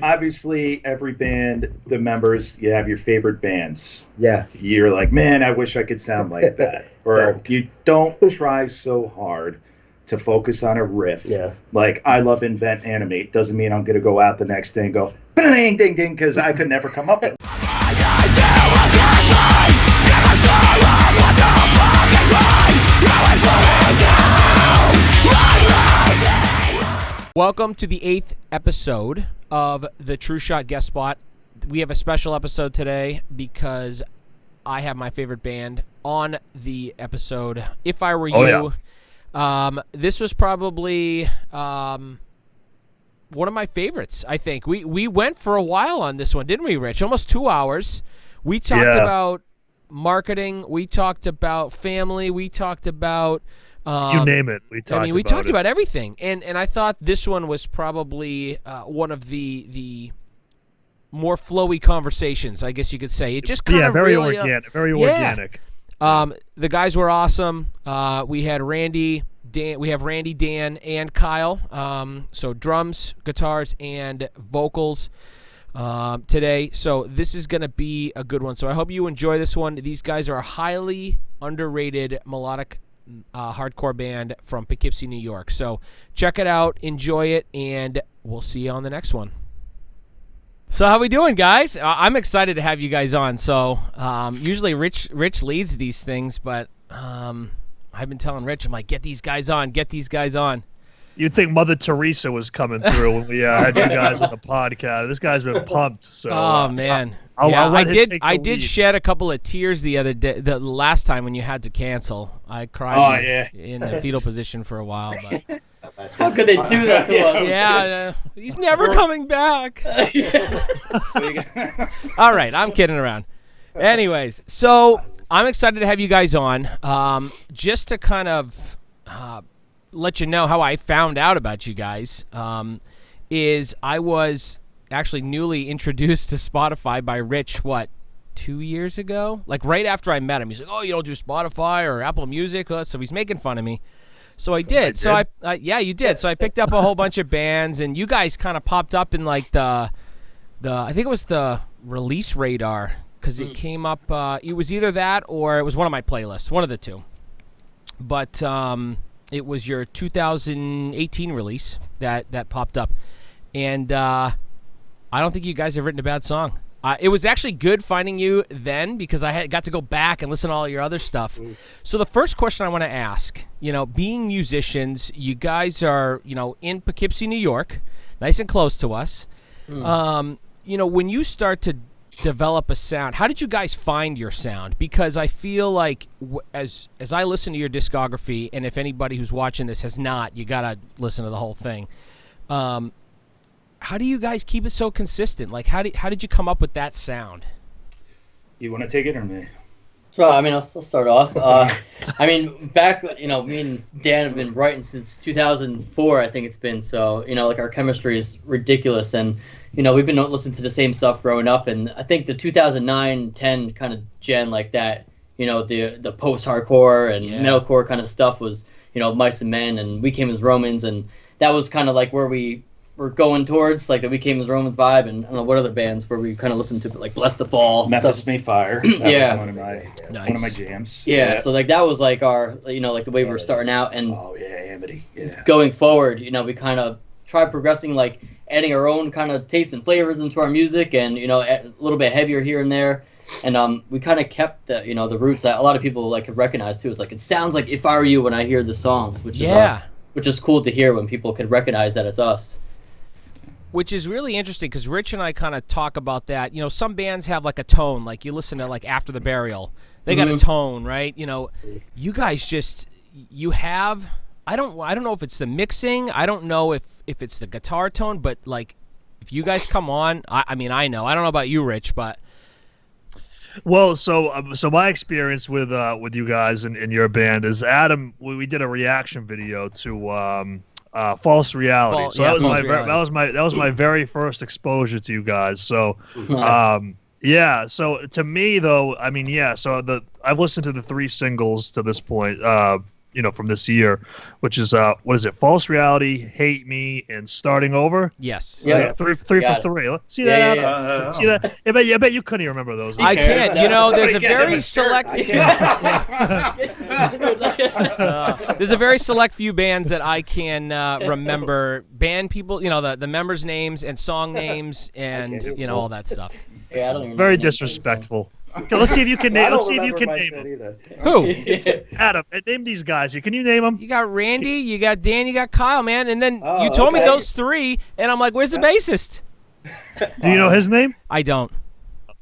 obviously every band, the members, you have your favorite bands. Yeah. You're like, man, I wish I could sound like that. Or you don't try so hard to focus on a riff. Yeah. Like, I love Invent Animate. Doesn't mean I'm going to go out the next day and go, ding, ding, ding, because I could never come up with it. Welcome to the 8th episode of the TrueShot guest spot. We have a special episode today because I have my favorite band on the episode. If I Were You, this was probably one of my favorites, I think. We went for a while on this one, didn't we, Rich? Almost 2 hours. We talked about marketing. We talked about family. We talked about... you name it. We talked about everything, and I thought this one was probably one of the more flowy conversations, I guess you could say. It just kind of very really, organic, organic. The guys were awesome. We had Randy, Dan, and Kyle. So drums, guitars, and vocals today. So this is going to be a good one. So I hope you enjoy this one. These guys are a highly underrated melodic hardcore band from Poughkeepsie, New York. So check it out, enjoy it, and we'll see you on the next one. So how we doing, guys? I'm excited to have you guys on. So usually Rich leads these things, but I've been telling Rich, I'm like, get these guys on. You'd think Mother Teresa was coming through when we had you guys on the podcast. This guy's been pumped. So, man. I did shed a couple of tears the other day, the last time when you had to cancel. I cried in the fetal position for a while. But how could they do that to us? Yeah, he's never coming back. All right, I'm kidding around. Anyways, so I'm excited to have you guys on. Just to kind of let you know how I found out about you guys, is I was actually newly introduced to Spotify by Rich, 2 years ago? Like right after I met him. He's like, oh, you don't do Spotify or Apple Music? So he's making fun of me. So I did. So yeah, you did. So I picked up a whole bunch of bands, and you guys kind of popped up in like the I think it was the release radar, because it came up, it was either that or it was one of my playlists, one of the two. But it was your 2018 release that popped up. And I don't think you guys have written a bad song. It was actually good finding you then because I got to go back and listen to all your other stuff. So the first question I want to ask, being musicians, you guys are, in Poughkeepsie, New York, nice and close to us. When you start to develop a sound, how did you guys find your sound? Because I feel like as I listen to your discography, and if anybody who's watching this has not, you got to listen to the whole thing. How do you guys keep it so consistent? Like, how did you come up with that sound? You want to take it or me? So, I'll start off. Back, me and Dan have been writing since 2004, I think it's been. So, like our chemistry is ridiculous. And, we've been listening to the same stuff growing up. And I think the 2009-10 kind of gen like that, the post-hardcore and metalcore kind of stuff was, Mice and Men, and We Came as Romans. And that was kind of like where we were going towards, like the We Came as Romans vibe, and I don't know what other bands where we kind of listened to, like Bless the Fall, Memphis May Fire. That was one of my jams. Yeah, so like that was like our, like the way we were starting out, and Amity. Yeah. Going forward, we kind of tried progressing, like adding our own kind of taste and flavors into our music, and a little bit heavier here and there, and we kind of kept the the roots that a lot of people like could recognize too. It's like it sounds like If I Were You when I hear the songs, which is cool to hear when people could recognize that it's us. Which is really interesting because Rich and I kind of talk about that. Some bands have like a tone, like you listen to like After the Burial. They got a tone, right? You guys you have, I don't know if it's the mixing. I don't know if it's the guitar tone, but like if you guys come on, I know. I don't know about you, Rich, but. Well, so my experience with you guys and your band is Adam. We did a reaction video to False Reality. That was my very first exposure to you guys. So so to me though, so I've listened to the 3 singles to this point. from this year, which is what is it? False Reality, Hate Me, and Starting Over. Yes. Yeah. Three for three. See that? Yeah. See that? I bet you couldn't even remember those. I can't. There's a very select. There's a very select few bands that I can remember band people. The members' names and song names and all that stuff. Yeah, I don't even very disrespectful. Okay, let's see if you can name. Let's see if you can name them. Who? Adam, name these guys. Can you name them? You got Randy, you got Dan, you got Kyle, man, and then you told me those three, and I'm like, "Where's the bassist?" Do you know his name? I don't.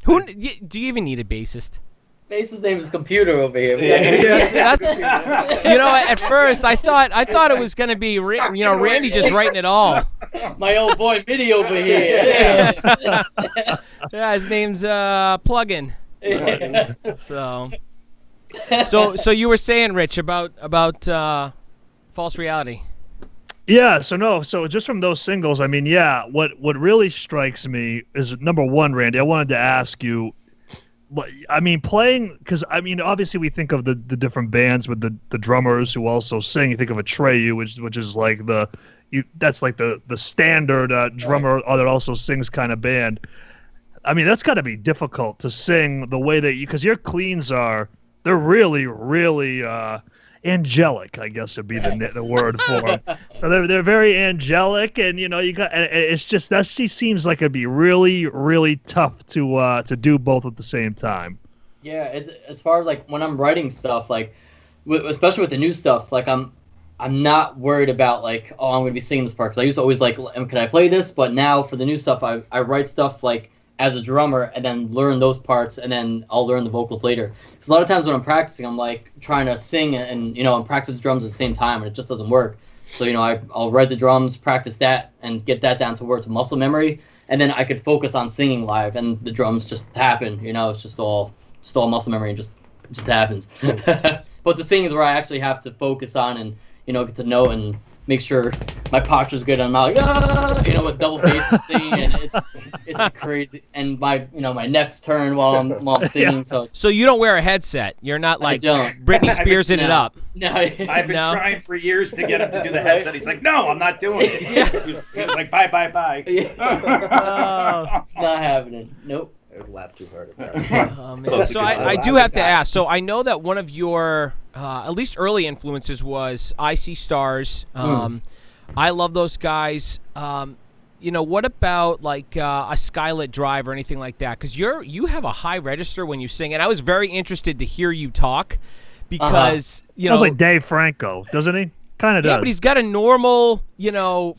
Who? Do you even need a bassist? Bass's name is Computer over here. At first I thought it was gonna be Randy just writing it all. My old boy MIDI over here. Yeah, his name's Plugin. So you were saying, Rich, about False Reality. Yeah, so just from those singles, I mean, what really strikes me is, number one, Randy, I wanted to ask you, I mean, playing, because I mean, obviously we think of the different bands with the drummers who also sing. You think of Atreyu, which is like that's like the standard drummer that also sings kind of band. I mean, that's got to be difficult to sing the way that because your cleans they're really, really angelic, I guess would be the word for them. So they're very angelic, and it's just that she seems like it'd be really, really tough to do both at the same time. Yeah, it's as far as like when I'm writing stuff, like especially with the new stuff, like I'm not worried about like, oh, I'm gonna be singing this part, because I used to always like, can I play this? But now for the new stuff, I write stuff like as a drummer and then learn those parts, and then I'll learn the vocals later. Because a lot of times when I'm practicing, I'm like trying to sing and and practice drums at the same time, and it just doesn't work. So I'll write the drums, practice that, and get that down to where it's muscle memory, and then I could focus on singing live, and the drums just happen. It's just all muscle memory, and it just happens. But the singing is where I actually have to focus on and get to know and make sure my posture's good. I'm not like, with double bass and singing, and it's crazy. And my neck's turned while I'm singing. Yeah. So you don't wear a headset. You're not like Britney Spears it up. No. I've been trying for years to get him to do the headset. He's like, no, I'm not doing it. He was like, bye. Yeah. It's not happening. Nope. I would laugh too hard. Oh, man. So I do have to ask. So I know that one of your at least early influences was I See Stars. I love those guys. What about like a Skylit Drive or anything like that? Because you have a high register when you sing, and I was very interested to hear you talk because sounds like Dave Franco, doesn't he? Kind of does. Yeah, but he's got a normal,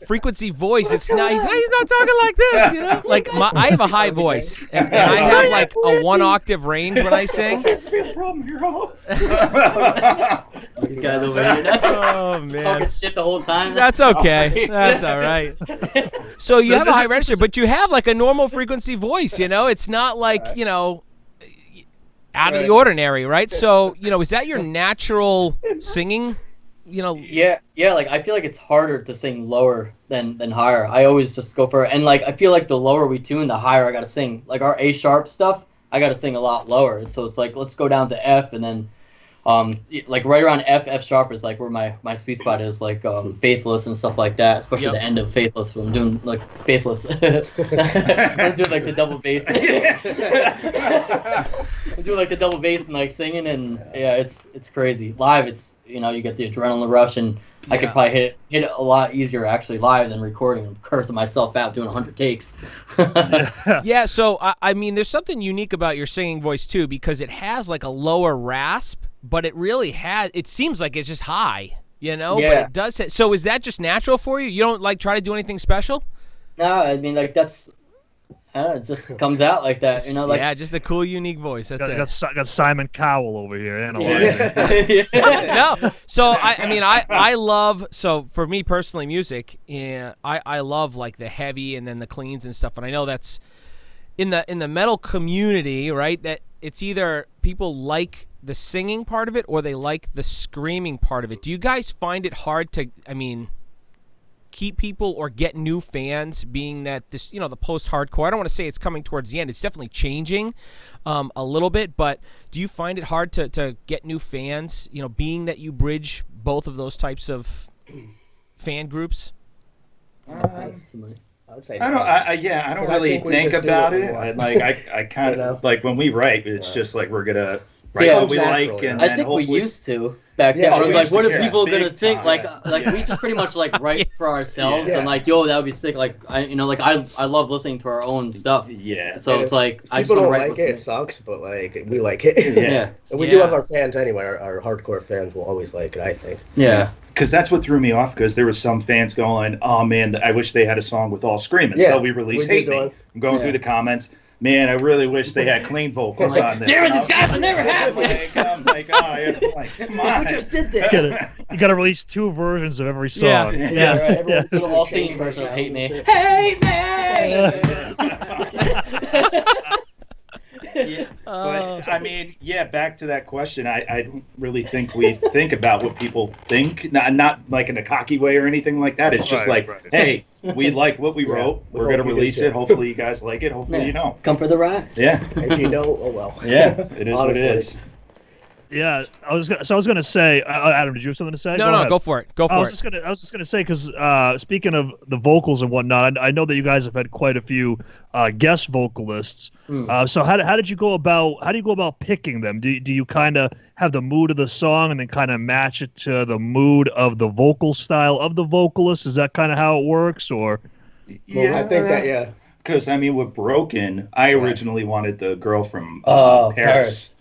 frequency voice. It's not. He's not talking like this, Like I have a high voice, and I have like a 1 octave range when I sing. Seems to be a problem here, These guys over here now. Oh man, talking shit the whole time. That's okay. That's all right. So you have a high register, but you have like a normal frequency voice. It's not like out of the ordinary, right? So is that your natural singing? Yeah, like I feel like it's harder to sing lower than higher. I always just go for it, and like I feel like the lower we tune, the higher I gotta sing. Like our A sharp stuff, I gotta sing a lot lower. And so it's like, let's go down to F, and then like right around F sharp is like where my sweet spot is, like Faithless and stuff like that, especially the end of Faithless when I'm doing like Faithless. I'm doing like the double bass. I'm doing like the double bass and like singing, and yeah, it's crazy. Live, it's you get the adrenaline rush, and I could probably hit it a lot easier actually live than recording. I'm cursing myself out doing 100 takes. Yeah, so I mean, there's something unique about your singing voice too, because it has like a lower rasp, but it really it seems like it's just high, Yeah. But it does. So is that just natural for you? You don't like try to do anything special? No, I mean like that's. It just comes out like that, like just a cool, unique voice. That's it. Got Simon Cowell over here analyzing. No, so I love. So for me personally, music. I love like the heavy and then the cleans and stuff. And I know that's in the metal community, right? That it's either people like the singing part of it or they like the screaming part of it. Do you guys find it hard to? Keep people or get new fans, being that this, the post-hardcore, I don't want to say it's coming towards the end, it's definitely changing a little bit, but do you find it hard to get new fans, being that you bridge both of those types of fan groups? I would say I don't. I don't really think about it. I kind of like when we write. It's just like we're gonna write what we like, and I think we used to back then. Yeah, We're we like, used to what are care people big gonna think? time. Like we just pretty much like write for ourselves, Yeah. and like, yo, that would be sick. Like I love listening to our own stuff. Yeah. So it's like I just people want to don't write like it. It what's sucks, but like we like it. Yeah. And we do have our fans anyway. Our hardcore fans will always like it, I think. Yeah. Because that's what threw me off. Because there was some fans going, "Oh man, I wish they had a song with all screaming." Yeah, So we released we "Hate did Me." one. I'm going through the comments. Man, I really wish they had clean vocals on this. Damn it, this guy will never happen. I'm like, come on. We just did this. You gotta release 2 versions of every song. Yeah, right. Everyone's little all-singing version of "Hate Me." Hate me. But I mean, back to that question. I don't really think we think about what people think, not like in a cocky way or anything like that. It's just hey, we like what we wrote. We're gonna release it. Hopefully, you guys like it. Hopefully, you don't. Come for the ride. Yeah. If you don't, oh well. Yeah, it is what it is. Yeah, I was gonna say, Adam, did you have something to say? No, go for it. I was just gonna say because speaking of the vocals and whatnot, I know that you guys have had quite a few guest vocalists. So how do you go about picking them? Do you kind of have the mood of the song and then kind of match it to the mood of the vocal style of the vocalist? Is that kind of how it works, or? Well, I think that Because I mean, with Broken, I originally wanted the girl from Paris.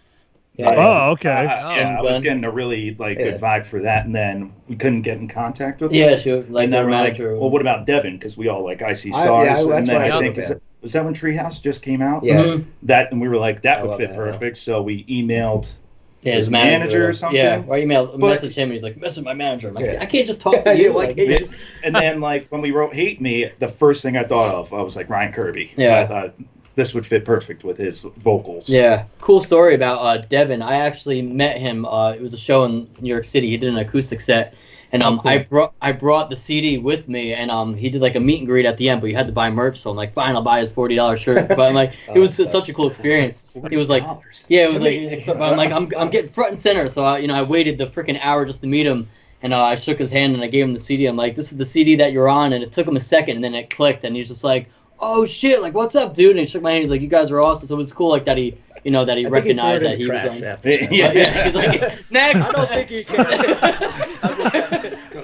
Yeah. Oh, okay. I was getting a really good vibe for that, and then we couldn't get in contact with her. Yeah, she was like and their then we're like, manager. well, what about Devin? Because we all like Icy Stars, and then I think was that when Treehouse just came out? Yeah. That, and we were like, that would fit perfect. So we emailed his manager or something. Yeah, or message him, and he's like, message my manager. I'm like, I can't just talk to you. And then when we wrote "Hate Me," the first thing I thought of, I was like Ryan Kirby. Yeah. I thought this would fit perfect with his vocals. Yeah. Cool story about Devin. I actually met him. It was a show in New York City. He did an acoustic set. And cool. I brought the CD with me, and he did like a meet and greet at the end, but you had to buy merch. So I'm like, fine, I'll buy his $40 shirt. But I'm like, it was such a cool experience. He was like, yeah, it was like, but I'm like, I'm getting front and center. So I waited the freaking hour just to meet him, and I shook his hand and I gave him the CD. I'm like, this is the CD that you're on, and it took him a second, and then it clicked, and he's just like, oh shit, like what's up, dude? And he shook my hand. He's like, you guys are awesome. So it was cool, like that he recognized that he was on. Yeah, he's like, next. I don't think he can.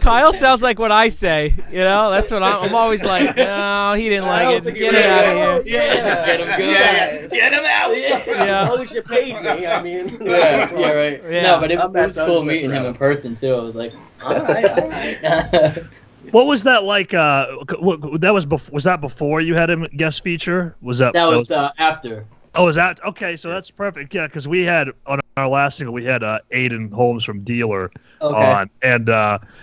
Kyle sounds like what I say. That's what I'm always like. No, he didn't like it. Get it out of here. Yeah, get him good. Yeah. Get him out. Yeah. As long as you paid me, I mean. Yeah, right. Yeah. No, but it was cool meeting him in person too. I was like, all right. What was that like? Was that before you had him guest feature? That was after? Oh, is that okay? So that's perfect. Yeah, because we had on our last single we had Aiden Holmes from Dealer on, and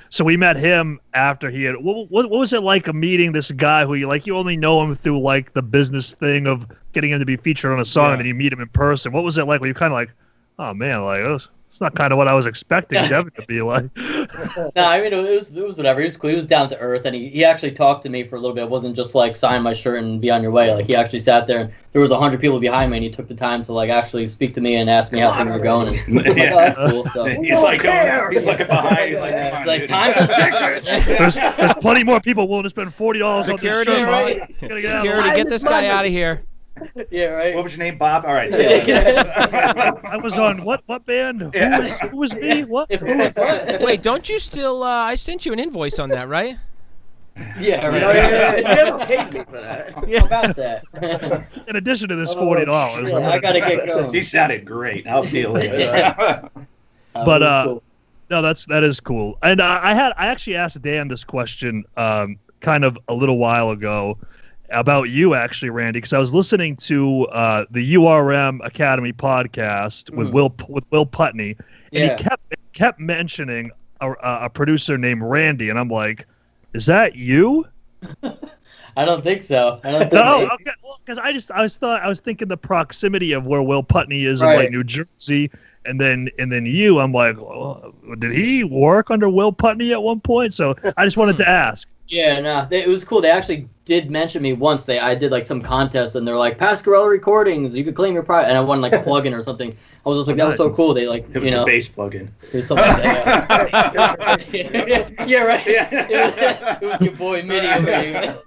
so we met him after he had. What was it like meeting this guy who you only know him through like the business thing of getting him to be featured on a song, and then you meet him in person? What was it like? Were you kind of like, oh man, like it's not kind of what I was expecting Devin to be like. No, I mean, it was whatever. He was cool. He was down to earth, and he actually talked to me for a little bit. It wasn't just like sign my shirt and be on your way. Like he actually sat there, and there was 100 people behind me, and he took the time to like actually speak to me and ask me how things were going. And I'm like, oh, that's cool. So. He's looking behind. It's like time's a ticker. There's plenty more people willing to spend $40 on this shirt. Right? Security, get this guy out of here. Yeah, right. What was your name, Bob? All right. I was on what band? Yeah. Who was me? What? Wait, don't you still? I sent you an invoice on that, right? Yeah, right. You never paid me for that. Yeah. How about that? In addition to this $40, I gotta get going. He sounded great. I'll see you later. But cool. No, that is cool. And I actually asked Dan this question kind of a little while ago about you actually, Randy, because I was listening to the URM Academy podcast with Will Putney, and he kept mentioning a producer named Randy, and I'm like, is that you? I don't think so. No, okay. Well, because I was thinking the proximity of where Will Putney is in like New Jersey, and then you, I'm like, well, did he work under Will Putney at one point? So I just wanted to ask. Yeah, no, it was cool. They actually did mention me once. I did like some contest, and they're like, Pasquarella Recordings, you could claim your pride, and I won like a plugin or something. I was just like, that was so cool. They like, it was a bass plugin. It was something like that. Yeah, right. It was your boy MIDI over here.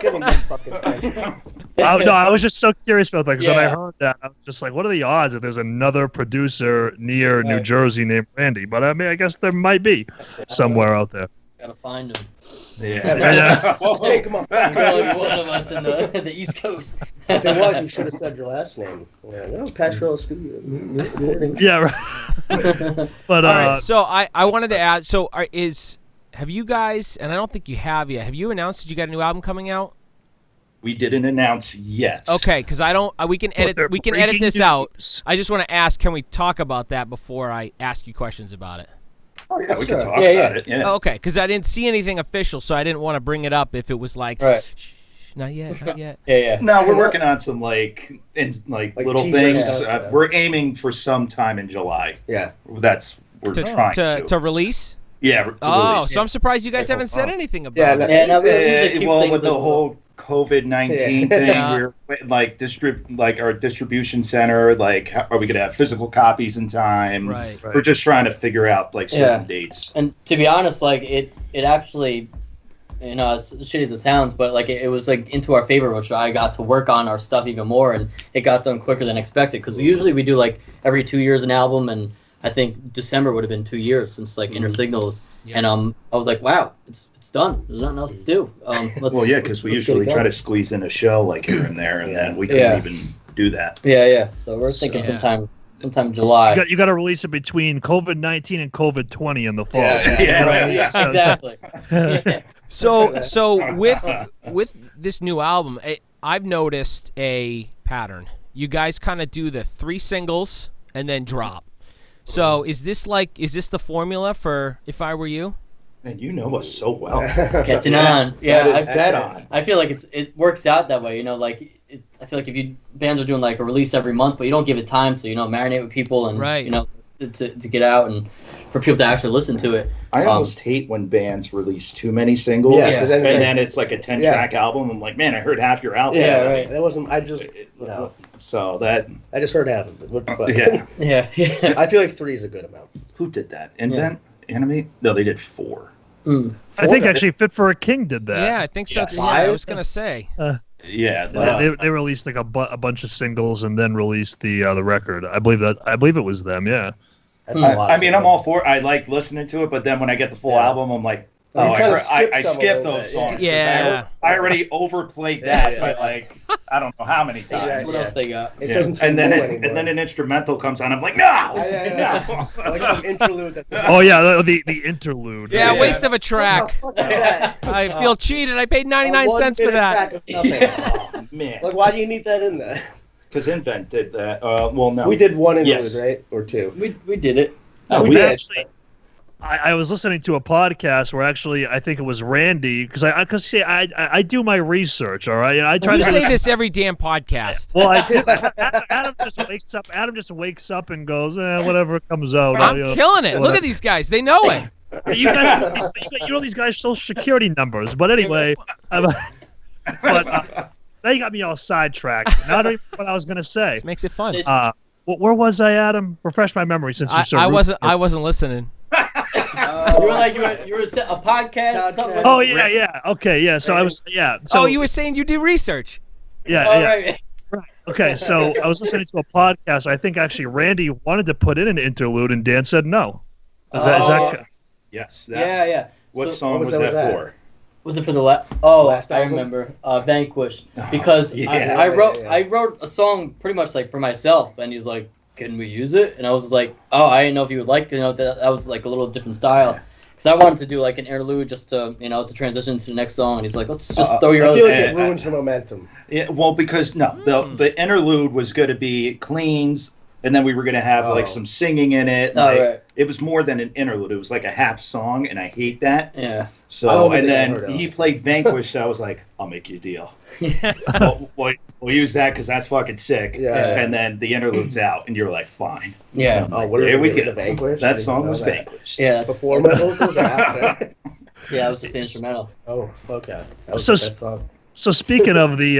Give him that fucking thing. No, I was just so curious about that because when I heard that, I was just like, what are the odds that there's another producer near New Jersey named Randy? But I mean, I guess there might be somewhere out there. Gotta find him. Yeah. Hey, come on. There's probably one of us in the East Coast. If it was, you should have said your last name. Yeah, no, Pasquarella Studio. Yeah, right. But all right, so I wanted to add. So have you guys? And I don't think you have yet. Have you announced that you got a new album coming out? We didn't announce yet. Okay, because I don't. We can edit. We can edit this out. I just want to ask. Can we talk about that before I ask you questions about it? Oh yeah, we can talk about it. Yeah. Okay, because I didn't see anything official, so I didn't want to bring it up if it was like, shh, not yet, not yet. Yeah. No, we're working on some like little things. We're aiming for some time in July. Yeah, we're trying to release. Yeah. Release. So I'm surprised you guys haven't said anything about it. Well, with the whole COVID-19 thing, we're like our distribution center. Like, are we gonna have physical copies in time? Right. We're just trying to figure out like certain dates. And to be honest, like it actually, as shitty as it sounds, but like it was like into our favor, which I got to work on our stuff even more, and it got done quicker than expected. Because we do like every 2 years an album, and I think December would have been 2 years since like Inner Signals, and I was like, wow, it's done. There's nothing else to do. Because we usually try to squeeze in a show like here and there, and then we couldn't even do that. Yeah. So we're thinking sometime July. You got to release it between COVID-19 and COVID-20 in the fall. Yeah, right. Yeah, exactly. So with this new album, I've noticed a pattern. You guys kind of do the 3 singles and then drop. So is this the formula for If I Were You? Man, you know us so well. It's catching on. Yeah, dead on. I feel like it works out that way. I feel like if bands are doing like a release every month, but you don't give it time to marinate with people and to get out and for people to actually listen to it. I almost hate when bands release too many singles, and then it's like a 10-track album. I'm like, man, I heard half your album. Yeah, right. That wasn't. I just So that I just heard half of it. Yeah. I feel like 3 is a good amount. Who did that? Invent? Animate? No, they did 4. I think actually Fit for a King did that. Yeah, I think so too. I was gonna say. They released like a bunch of singles and then released the record. I believe it was them. Yeah. I mean, I'm all for it. I like listening to it, but then when I get the full album, I'm like, I skipped those songs. Yeah. I already overplayed that by like I don't know how many times. What else they got? It doesn't and then an instrumental comes on. I'm like, no. Like some interlude. The interlude. Yeah, waste of a track. I feel cheated. I paid 99 cents for that. Oh, man. Like, why do you need that in there? Because Invent did that. Well, no. We did 1 interlude, right? Or 2? We did it. We did. Actually, I was listening to a podcast where actually I think it was Randy because I do my research. All right, and I try to say this every damn podcast. Well, Adam just wakes up and goes, whatever comes out. I'm killing it. Look at these guys; they know it. You guys, these guys' social security numbers. But anyway, now you got me all sidetracked. Now I don't even know what I was gonna say. This makes it fun. Where was I, Adam? Refresh my memory since you're so I wasn't listening. You were like you were a podcast. Something oh yeah. Okay, yeah. So I was So you were saying you do research. Yeah. Right. Okay, so I was listening to a podcast. I think actually Randy wanted to put in an interlude, and Dan said no. Is that? Yes. Yeah. What song was that for? Was it for the last? Oh, last I remember. Vanquished. Because I wrote a song pretty much like for myself, and he was like, "Can we use it?" And I was like, "Oh, I didn't know if you would like that was like a little different style." Because I wanted to do like an interlude just to to transition to the next song, and he's like, "Let's just throw your." I feel like it ruins the momentum. Yeah, well, because the interlude was going to be cleans, and then we were going to have like some singing in it. Right. It was more than an interlude; it was like a half song, and I hate that. Yeah. So and then he played Vanquished. I was like, "I'll make you a deal." we'll use that because that's fucking sick. Yeah. And then the interlude's out, and you're like, fine. Yeah. Oh, what Here are we we go. Vanquish? That song was Vanquished. Yeah. That's, Before my vocals or after? yeah, it was just the instrumental. Oh, okay. That was So the best song. So speaking of the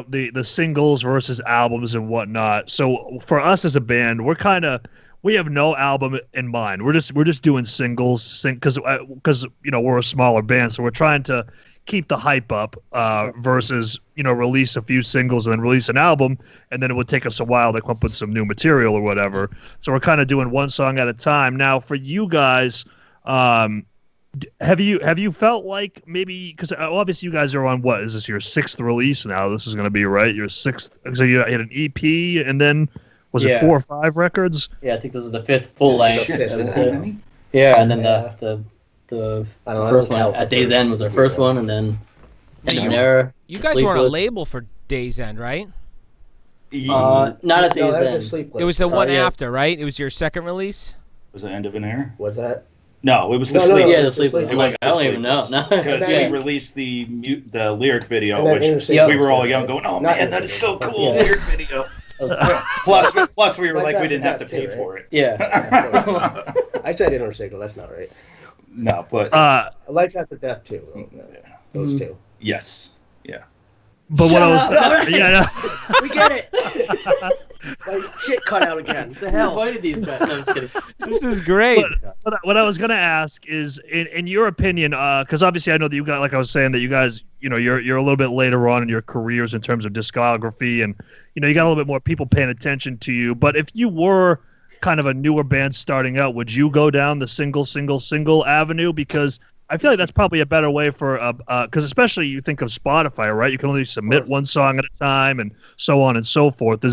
the singles versus albums and whatnot, so for us as a band, we have no album in mind. We're just doing singles, because we're a smaller band, so we're trying to keep the hype up versus release a few singles and then release an album, and then it would take us a while to come up with some new material or whatever. So we're kind of doing one song at a time. Now for you guys. Have you felt like maybe, because obviously you guys are on, what is this, your 6th release now? This is going to be, right, your 6th. So you had an EP, and then was it 4 or 5 records? Yeah, I think this is the 5th full length. Shit, is that many? Yeah, and then the first one at Day's End was our first one, and then you guys were on a label for Day's End, right? Not at Day's End. It was the one after, right? It was your second release. Was it End of an Era? Was that? No, it was the Sleep. Yeah, the Sleep. I'm like, I don't even know. Because we released the lyric video, which we were all young, going, "Oh man, that is so cool!" Lyric video. Plus, we were like, we didn't have to pay for it. Yeah. I said Inner Signal. That's not right. No, but Lights After Death too. Those two. Yes. Yeah. But what I was, we get it. Like, shit cut out again. What the hell? Why did these guys? No, I'm just kidding. This is great. But what I was gonna ask is, in your opinion, because obviously I know that you got, like I was saying, that you guys, you're a little bit later on in your careers in terms of discography, and you got a little bit more people paying attention to you. But if you were kind of a newer band starting out, would you go down the single avenue? Because I feel like that's probably a better way for because especially you think of Spotify, right? You can only submit one song at a time, and so on and so forth.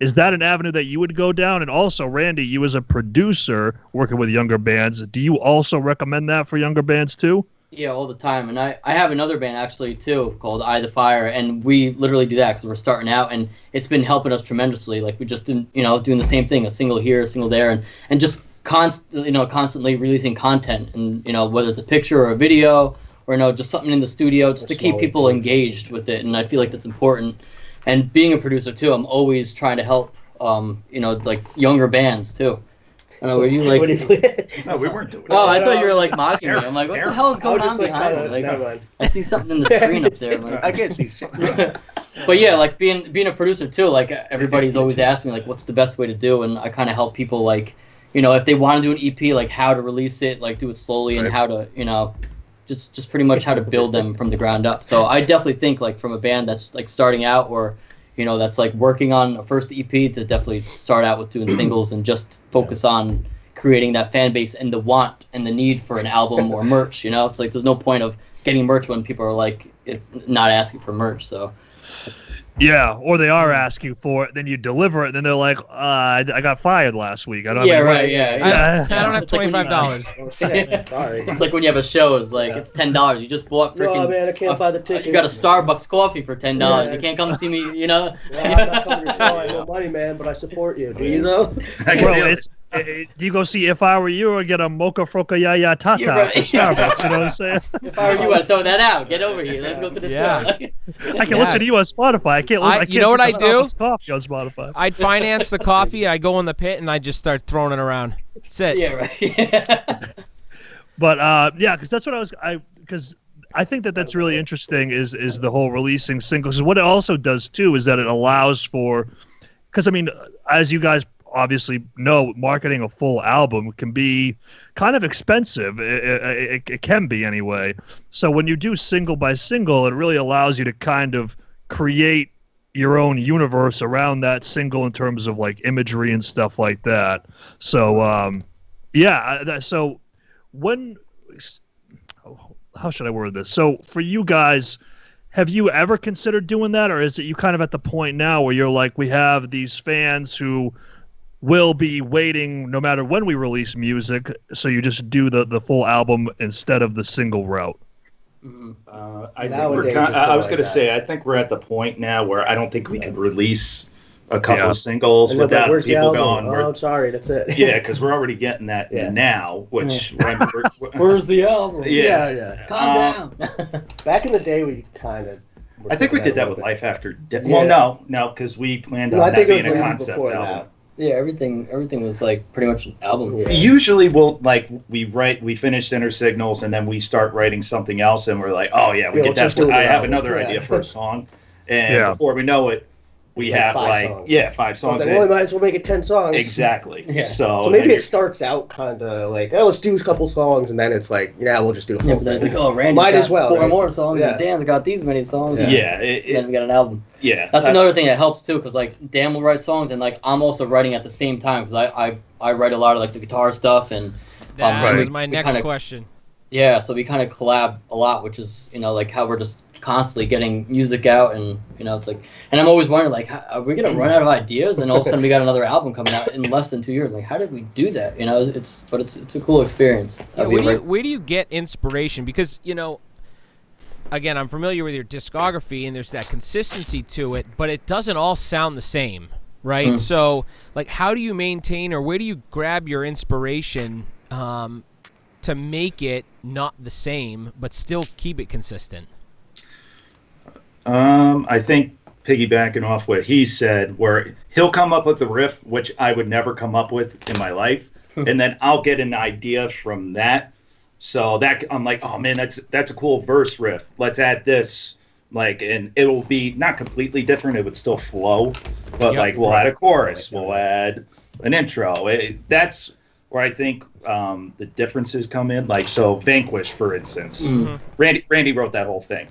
Is that an avenue that you would go down? And also, Randy, you as a producer working with younger bands, do you also recommend that for younger bands too? Yeah, all the time. And I have another band actually too called Eye the Fire, and we literally do that because we're starting out, and it's been helping us tremendously. Like we just doing the same thing, a single here, a single there, and just constantly releasing content, and whether it's a picture or a video or just something in the studio, just to keep people engaged with it. And I feel like that's important. And being a producer too, I'm always trying to help like younger bands too. I know, were you like? No, we weren't doing it. Oh, I thought you were like mocking me. I'm like, what the hell is going on behind me? Like, I see something in the screen up there. Like, I can't see shit. But yeah, like being a producer too, like everybody's always asking me like, what's the best way to do, and I kind of help people like, if they want to do an EP, like how to release it, like do it slowly, and how to, just pretty much how to build them from the ground up. So I definitely think like from a band that's like starting out, or that's like working on a first EP, to definitely start out with doing singles and just focus on creating that fan base and the want and the need for an album or merch. It's like there's no point of getting merch when people are like not asking for merch. So. Yeah, or they are asking for it, then you deliver it, and then they're like, I got fired last week. I don't have yeah, any right, money. yeah. I don't have $25. Sorry. It's like when you have a show, it's like it's $10. You just bought freaking. No, man, I can't buy the ticket. You got a Starbucks coffee for $10. Yeah. You can't come see me, Well, I'm not coming to your show. I have no money, man, but I support you. Do you know? Well, do you go see If I Were You or get a Mocha Froca Yaya Tata right. from Starbucks? You know what I'm saying? If I were you, I'd throw that out. Get over here. Let's go to the show. I can listen to you on Spotify. I can't. I can't you know what I do? Starbucks coffee on Spotify. I'd finance the coffee. I go in the pit and I just start throwing it around. That's it. Yeah, right. But because that's what because I think that's really interesting is the whole releasing singles. What it also does too is that it allows for, because I mean, as you guys obviously know, marketing a full album can be kind of expensive. It can be anyway. So when you do single by single, it really allows you to kind of create your own universe around that single in terms of like imagery and stuff like that. So so when, how should I word this? So for you guys, have you ever considered doing that, or is it you kind of at the point now where you're like, we have these fans who will be waiting no matter when we release music, so you just do the full album instead of the single route? I was going to say, I think we're at the point now where I don't think we can release a couple of singles without people going, oh, sorry, that's it. Yeah, because we're already getting that now, which... Where's the album? Yeah. Calm down. Back in the day, we kind of I think we did that with Life After Death. Well, no, because we planned on that being a concept album. Yeah, everything was like pretty much an album. Yeah. Usually we'll we finish Inner Signals and then we start writing something else and we're like, oh yeah, we get that. I have another idea for a song, and before we know it, we have five songs. So we might as well make it 10 songs. Exactly. Yeah. So maybe it starts out kind of like, oh, let's do a couple songs, and then it's like, yeah, we'll just do the whole thing. But then it's like, oh, Randy's might got as well, 4 more songs, and Dan's got these many songs. And then we got an album. Yeah. That's another thing that helps too, because like Dan will write songs, and like I'm also writing at the same time, because I write a lot of like the guitar stuff, and that was my next question. Yeah, so we kind of collab a lot, which is like how we're just constantly getting music out, and it's like, and I'm always wondering like, are we gonna run out of ideas, and all of a sudden we got another album coming out in less than 2 years? Like, how did we do that? It's a cool experience. Yeah, where do you get inspiration? Because again, I'm familiar with your discography, and there's that consistency to it, but it doesn't all sound the same, right? Mm. So like, how do you maintain, or where do you grab your inspiration to make it not the same but still keep it consistent? I think piggybacking off what he said, where he'll come up with a riff, which I would never come up with in my life, and then I'll get an idea from that. So that I'm like, oh man, that's a cool verse riff. Let's add this, and it'll be not completely different. It would still flow, but we'll add a chorus, we'll add an intro. That's where I think the differences come in. Like, so Vanquish, for instance, Randy wrote that whole thing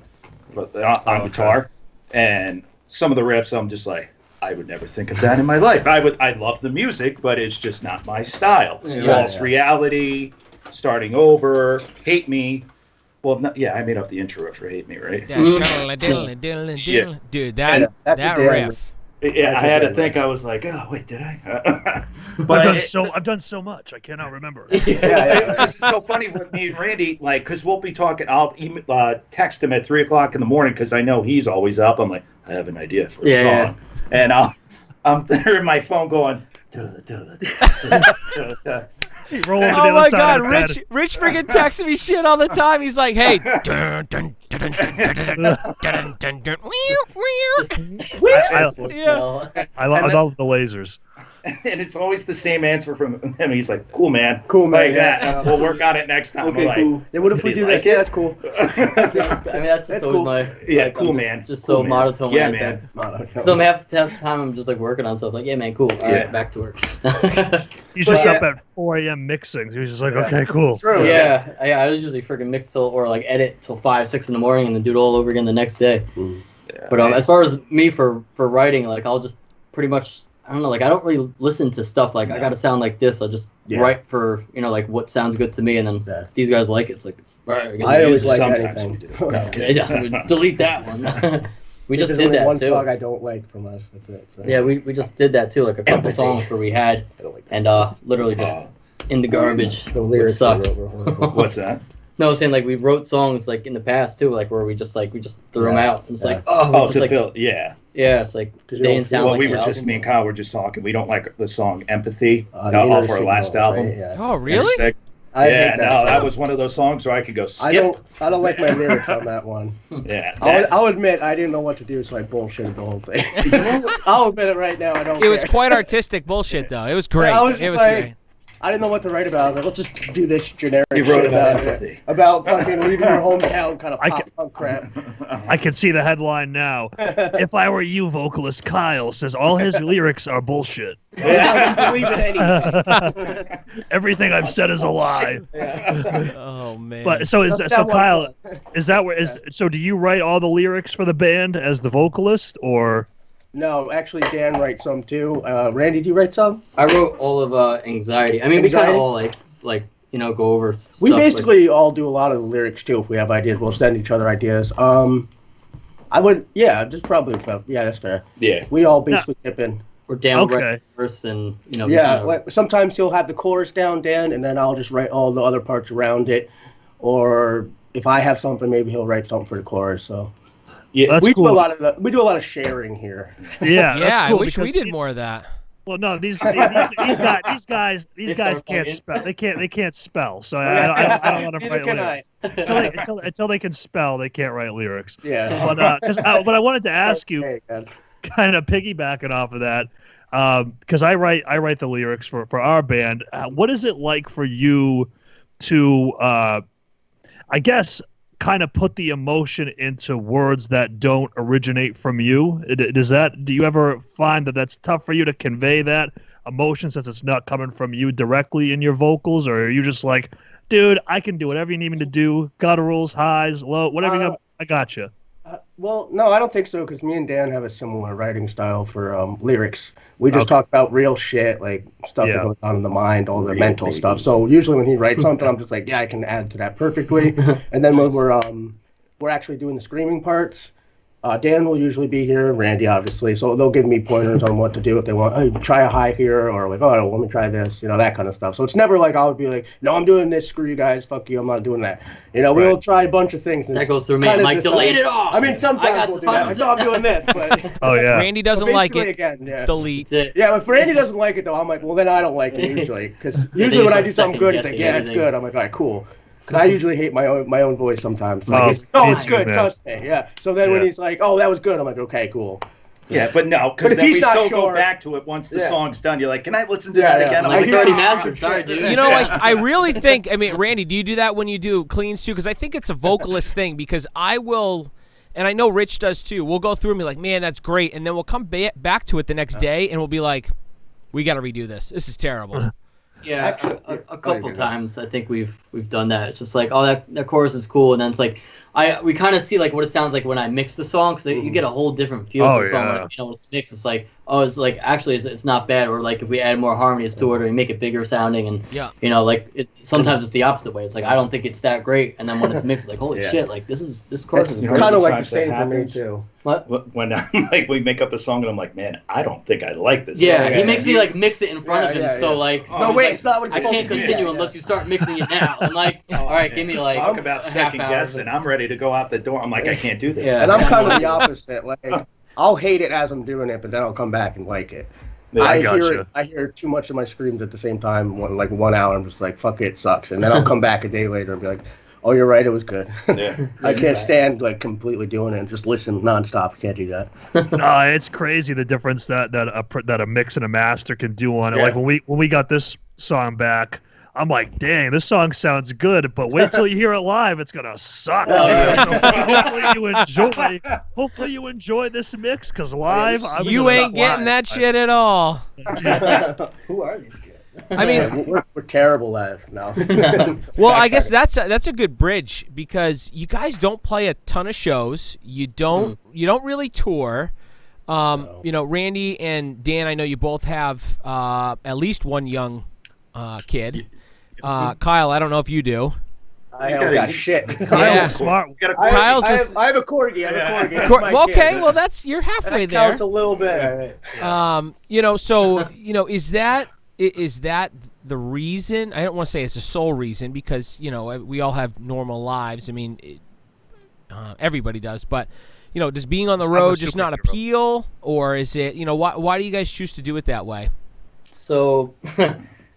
on guitar, and some of the riffs I'm just like, I would never think of that in my life. I love the music, but it's just not my style. False Reality, Starting Over, Hate Me. Well, I made up the intro for Hate Me, right? Yeah. Dude, that riff. Yeah, I had to think. I was like, oh wait, did I? But I've done so much, I cannot remember. It's so funny with me and Randy, because we'll be talking. I'll text him at 3:00 in the morning because I know he's always up. I'm like, I have an idea for a song, and I'm there in my phone going. Oh my God, Rich freaking texts me shit all the time. He's like, hey, I love the lasers. And it's always the same answer from him. He's like, cool, man. Like that. We'll work on it next time. Okay, cool. Yeah, what if we do that? Yeah, that's cool. I mean, that's just always my... cool, man. Just so monotone. Yeah, man. So half the time I'm just working on stuff. Like, yeah, man, cool. All right, back to work. He's just up at 4 a.m. mixing. He was just like, okay, cool. True. Yeah, I was usually freaking mix or edit till 5, 6 in the morning, and then do it all over again the next day. But as far as me for writing, I'll just pretty much... I don't know, I don't really listen to stuff I gotta sound like this. I'll just write for, what sounds good to me, and then if these guys like it, it's like, all right, I always like sometimes anything. Delete that one. We just did that one too. song I don't like from us. That's it. So. Yeah, we just did that too, a couple songs where we had, and literally just in the garbage. The lyrics sucks. What's that? No, I was saying we wrote songs in the past too, where we just threw them out. And it's to fill, yeah, it's like they didn't sound like we were just me and Kyle were just talking. We don't like the song "Empathy" off our last album. Right? Yeah. Oh, really? That was one of those songs where I could go skip. I don't like my lyrics on that one. Yeah, I'll admit I didn't know what to do, so I bullshitted the whole thing. I'll admit it right now. I don't. It was quite artistic bullshit, though. It was great. It was great. I didn't know what to write about. I was like, let's just do this generic shit about fucking leaving your hometown kind of punk crap. I can see the headline now. If I were you, vocalist Kyle says all his lyrics are bullshit. I don't believe in anything. Everything I've said is a lie. Oh man. But so Kyle, so do you write all the lyrics for the band as the vocalist, or? No, actually, Dan writes some too. Randy, do you write some? I wrote all of Anxiety. I mean, we kind of all go over stuff. We basically all do a lot of the lyrics too. If we have ideas, we'll send each other ideas. I would, just probably, that's fair. Yeah. We all basically chip in. Or Dan will write the verse and, sometimes he'll have the chorus down, Dan, and then I'll just write all the other parts around it. Or if I have something, maybe he'll write something for the chorus, so... Yeah, we do a lot of sharing here. Yeah, I wish we did more of that. Well, no, these guys can't spell. They can't spell. So I don't let them write lyrics. Until they can spell, they can't write lyrics. Yeah. But I wanted to ask you, kind of piggybacking off of that, because I write the lyrics for our band. What is it like for you to, I guess, kind of put the emotion into words that don't originate from you? Do you ever find that that's tough for you to convey that emotion since it's not coming from you directly in your vocals, or are you just like, dude, I can do whatever you need me to do, gutturals, highs, low, whatever you got, I got you. Well, no, I don't think so, because me and Dan have a similar writing style for lyrics. We just talk about real shit, like stuff that goes on in the mind, all the mental stuff. So usually when he writes something, I'm just like, yeah, I can add to that perfectly. And then when we're actually doing the screaming parts, Dan will usually be here, Randy obviously, so they'll give me pointers on what to do if they want. Hey, try a high here, or like, oh, let me try this, that kind of stuff. So it's never like I would be like, no, I'm doing this, screw you guys, fuck you, I'm not doing that. We'll try a bunch of things. That goes through me. I'm like, delete it all. I mean, sometimes we'll do that. Like, no, I'm doing this, but oh yeah, Randy doesn't like it. Again, Delete it. Yeah, if Randy doesn't like it though, I'm like, well, then I don't like it usually, because usually when I do something good, it's like, yeah, it's good. I'm like, all right, cool. Because I usually hate my own voice sometimes. Like, it's good, trust me. Yeah. So then when he's like, oh, that was good, I'm like, okay, cool. Yeah, but no, because then we still go back to it once the song's done. You're like, can I listen to that again? I'm like, it's already mastered. Sorry, dude. Like, I really think, Randy, do you do that when you do cleans too? Because I think it's a vocalist thing, because I will, and I know Rich does too, we'll go through and be like, man, that's great. And then we'll come back to it the next day and we'll be like, we got to redo this. This is terrible. Yeah, actually, a couple times I think we've done that. It's just like, oh, that chorus is cool, and then it's like we kind of see like what it sounds like when I mix the song, because you get a whole different feel of the song. When, when it's mixed, it's like, oh, it's like actually it's not bad, or like if we add more harmonies to it, or we make it bigger sounding, and like sometimes it's the opposite way. It's like I don't think it's that great, and then when it's mixed, it's like holy shit, like this chorus is great. Kind of like the same for me too. What? When like we make up a song and I'm like, man, I don't think I like this. Yeah, song. He makes me like mix it in front of him. So like, it's not what I can't continue unless you start mixing it now. I'm like, all right, give me like talk about second guessing. I'm ready to go out the door. I'm like, I can't do this. Yeah, and I'm kind of the opposite. Like, I'll hate it as I'm doing it, but then I'll come back and like it. Yeah, I hear too much of my screams at the same time. Like 1 hour, I'm just like, fuck it, sucks. And then I'll come back a day later and be like, oh, you're right, it was good. Yeah. I can't stand like completely doing it and just listen nonstop. I can't do that. No, it's crazy the difference that a mix and a master can do on it. Like when we got this song back, I'm like, dang, this song sounds good, but wait till you hear it live, it's gonna suck. So hopefully you enjoy this mix, because live you ain't getting that shit at all. Who are these kids? I mean, we're terrible live now. Well, I guess that's a good bridge, because you guys don't play a ton of shows. You don't really tour. Randy and Dan, I know you both have at least one young kid. Kyle, I don't know if you do. I haven't got shit. Kyle's smart. I have a corgi. Okay, well you're halfway there. Counts a little bit. Is that the reason? I don't want to say it's the sole reason, because we all have normal lives. I mean, everybody does, but does being on the road just not appeal, or is it why do you guys choose to do it that way? So.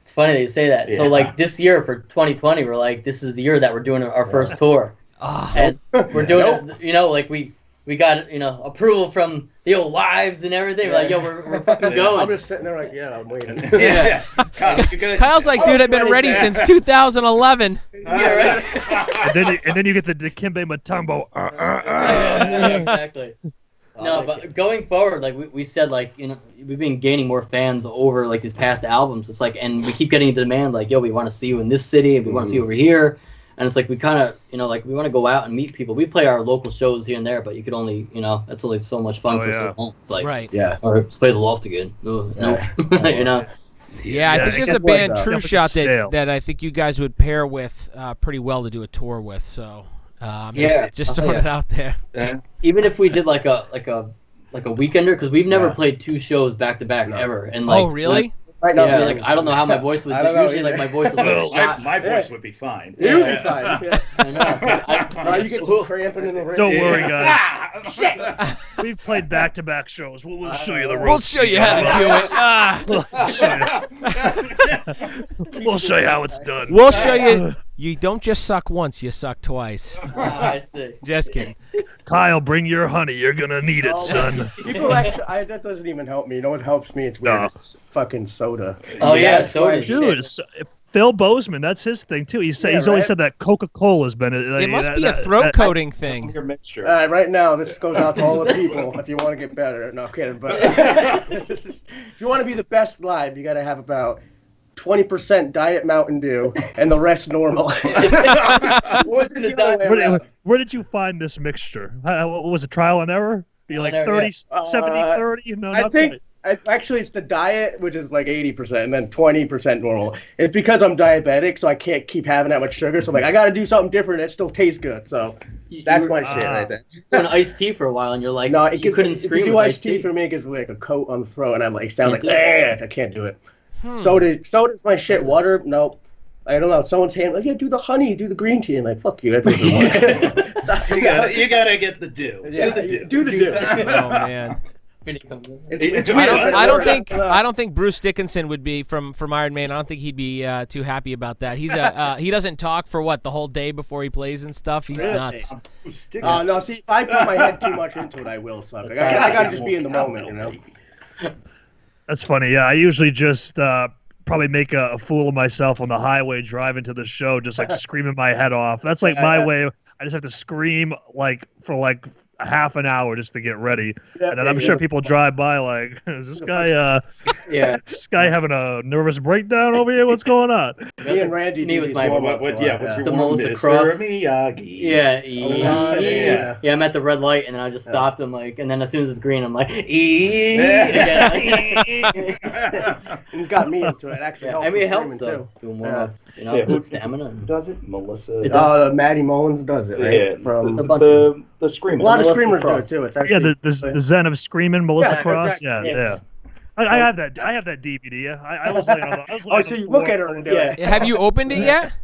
It's funny that you say that. Yeah. So, like, this year for 2020, we're like, this is the year that we're doing our first tour. And we're doing it, like, we got, approval from the old wives and everything. We're like, yo, we're fucking going. I'm just sitting there like, yeah, I'm waiting. Yeah. Kyle's like, dude, I've been ready since 2011. Yeah, right. and then you get the Dikembe Mutombo. Yeah, exactly. No, but going forward, like we said, like, we've been gaining more fans over like these past albums. It's like, and we keep getting the demand, like, yo, we want to see you in this city, we want to see you over here, and it's like we kind of, like we want to go out and meet people. We play our local shows here and there, but you could only, that's only so much fun for some home. It's like, right, or let's play the Loft again. No, Yeah, I think there's a band, TrueShot, that I think you guys would pair with pretty well to do a tour with. So. Just throwing it out there. Even if we did like a weekender, because we've never played two shows back to back ever. And like, oh really? Right now, yeah, like I don't know how my voice would do. Usually, like my voice is like shot. My voice would be fine. You would be fine. Yeah. I know. You get some cramping in the wrist. Don't worry, guys. Shit. We've played back-to-back shows. We'll show you the ropes. We'll show you how to do it. We'll show you how it's done. We'll show you. You don't just suck once, you suck twice. I see. Just kidding. Kyle, bring your honey. You're gonna need it, son. People actually, that doesn't even help me. You know what helps me? It's weird. No. It's fucking soda. Oh yeah, That's soda. why- Dude, Phil Bozeman, that's his thing too. He's always right? said that Coca-Cola's been. It must be a throat coating thing. Your mixture. Right now, this goes out to all the people. If you want to get better, no I'm kidding. But if you want to be the best live, you got to have about 20% Diet Mountain Dew and the rest normal. Where did you find this mixture? What was it, trial and error? Be like 30, 70, 30? No, I think actually it's the diet, which is like 80%, and then 20% normal. It's because I'm diabetic, so I can't keep having that much sugar. So I'm like, I got to do something different that still tastes good. So that's my shit right there. Doing iced tea for a while, and you're like, No, you couldn't scream. If you do with iced tea for me, it gives me like a coat on the throat, and I'm like, sound like, Can't I can't do it. Soda's my shit. Water, nope. I don't know. Someone's hand, like, yeah, do the honey, do the green tea. I'm like, fuck you. That doesn't work. You gotta get the dew. Yeah, do the dew. Oh man. I I don't think Bruce Dickinson would be from Iron Maiden. I don't think he'd be too happy about that. He's he doesn't talk for the whole day before he plays and stuff. He's nuts. No, see, if I put my head too much into it, I will suck. Like, I gotta just be in the moment, you know. That's funny. Yeah, I usually just probably make a fool of myself on the highway driving to the show, just like screaming my head off. That's like my way. I just have to scream for a half an hour just to get ready, and then I'm sure people drive by like, is this guy this guy having a nervous breakdown over here? What's going on? Me and Randy me with my what's your the Melissa Cross. Miyagi. Yeah, I'm at the red light, and then I just stopped. I'm like, and then as soon as it's green, I'm like, And he's got me into it. Actually, I mean, it helps though. Doing warm-ups, good stamina. Does it? Melissa. Maddie Mullins does it, right? Yeah, from the Screaming. a lot of Melissa screamers do it Cross. too. It's actually, the Zen of Screaming, Melissa Cross. exactly. Yeah. I have that. I have that DVD. I was like, so you look at her and do it. Have you opened it yet?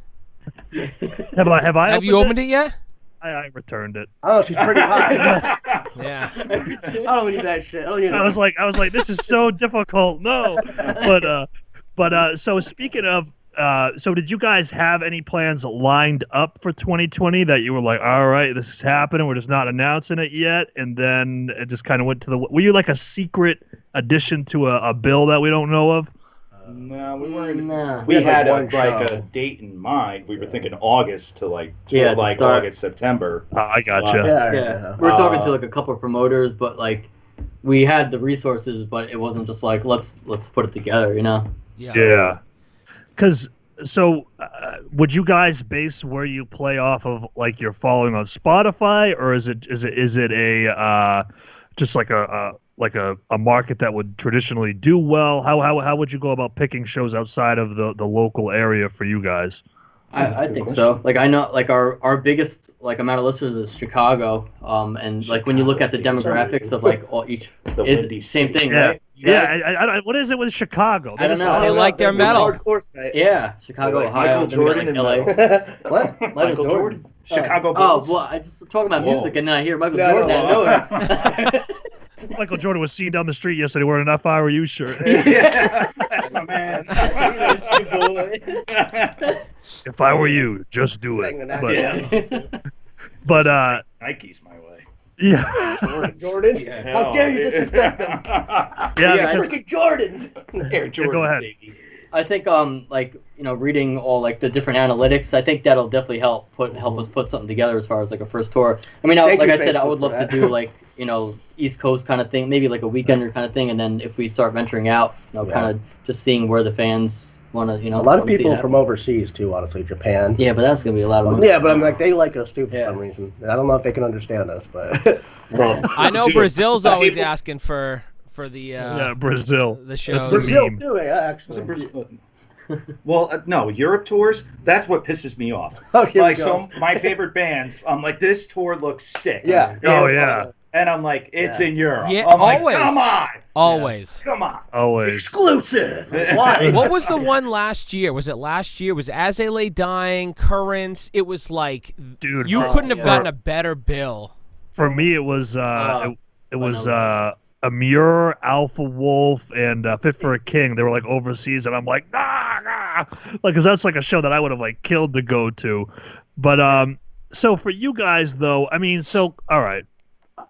Have I? Have you opened it yet? I returned it. Oh, she's pretty hot. Yeah. I don't need that shit. I was like, this is so difficult. No, but so speaking of, so did you guys have any plans lined up for 2020 that you were like, all right, this is happening, we're just not announcing it yet, and then it just kind of went to the? Were you like a secret addition to a bill that we don't know of? No, we weren't. Nah. We had one a date in mind. We were thinking August to to like start. August, September. I gotcha. Yeah, we were talking to like a couple of promoters, but like we had the resources, but it wasn't just like let's put it together, Yeah. Because would you guys base where you play off of like your following on Spotify, or is it a just like a market that would traditionally do well? How would you go about picking shows outside of the local area for you guys? I think so. Like I know, like our biggest amount of listeners is Chicago. And like when you look at the demographics of like each is the same thing, right? Yeah. What is it with Chicago? I don't know. They like their metal. Yeah, Chicago, Ohio, Michael Jordan and LA. What? Michael Jordan. Chicago Oh, Bulls. well, I just talking about music, and then I hear Michael No, Jordan. I know it. Michael Jordan was seen down the street yesterday wearing an If I Were You shirt. Yeah, that's my man. If I were you, just do it. But Nike's my way. Yeah. Jordan? Yeah. How dare you disrespect them? Yeah. Freaking Jordans. Air Jordan, go ahead. baby. I think reading all like the different analytics, I think that'll definitely help us put something together as far as like a first tour. I mean, like I said, I would love to do like East Coast kind of thing, maybe like a weekender kind of thing, and then if we start venturing out, kind of just seeing where the fans want to, a lot of people from overseas too, honestly, Japan. Yeah, but that's gonna be a lot of money. Yeah, but I'm like, they like us too for some reason. I don't know if they can understand us, but I know Brazil's always asking for the Brazil. the shows. That's Brazil meme. too, actually. Well, no, Europe tours, that's what pisses me off. Oh, here we Like, go. so my favorite bands, I'm like, this tour looks sick. Yeah. Oh, yeah. And I'm like, it's in Europe. Yeah, I'm always. Like, come on. Always. Come on. Always. Exclusive. Why? What was the one last year? Was it last year? Was As They Lay Dying, Currents? It was like, dude, you couldn't have gotten a better bill. For me, it was Amur, Alpha Wolf, and Fit for a King. They were like overseas, and I'm like, nah, like, cause that's like a show that I would have like killed to go to. But so for you guys though, I mean, so all right.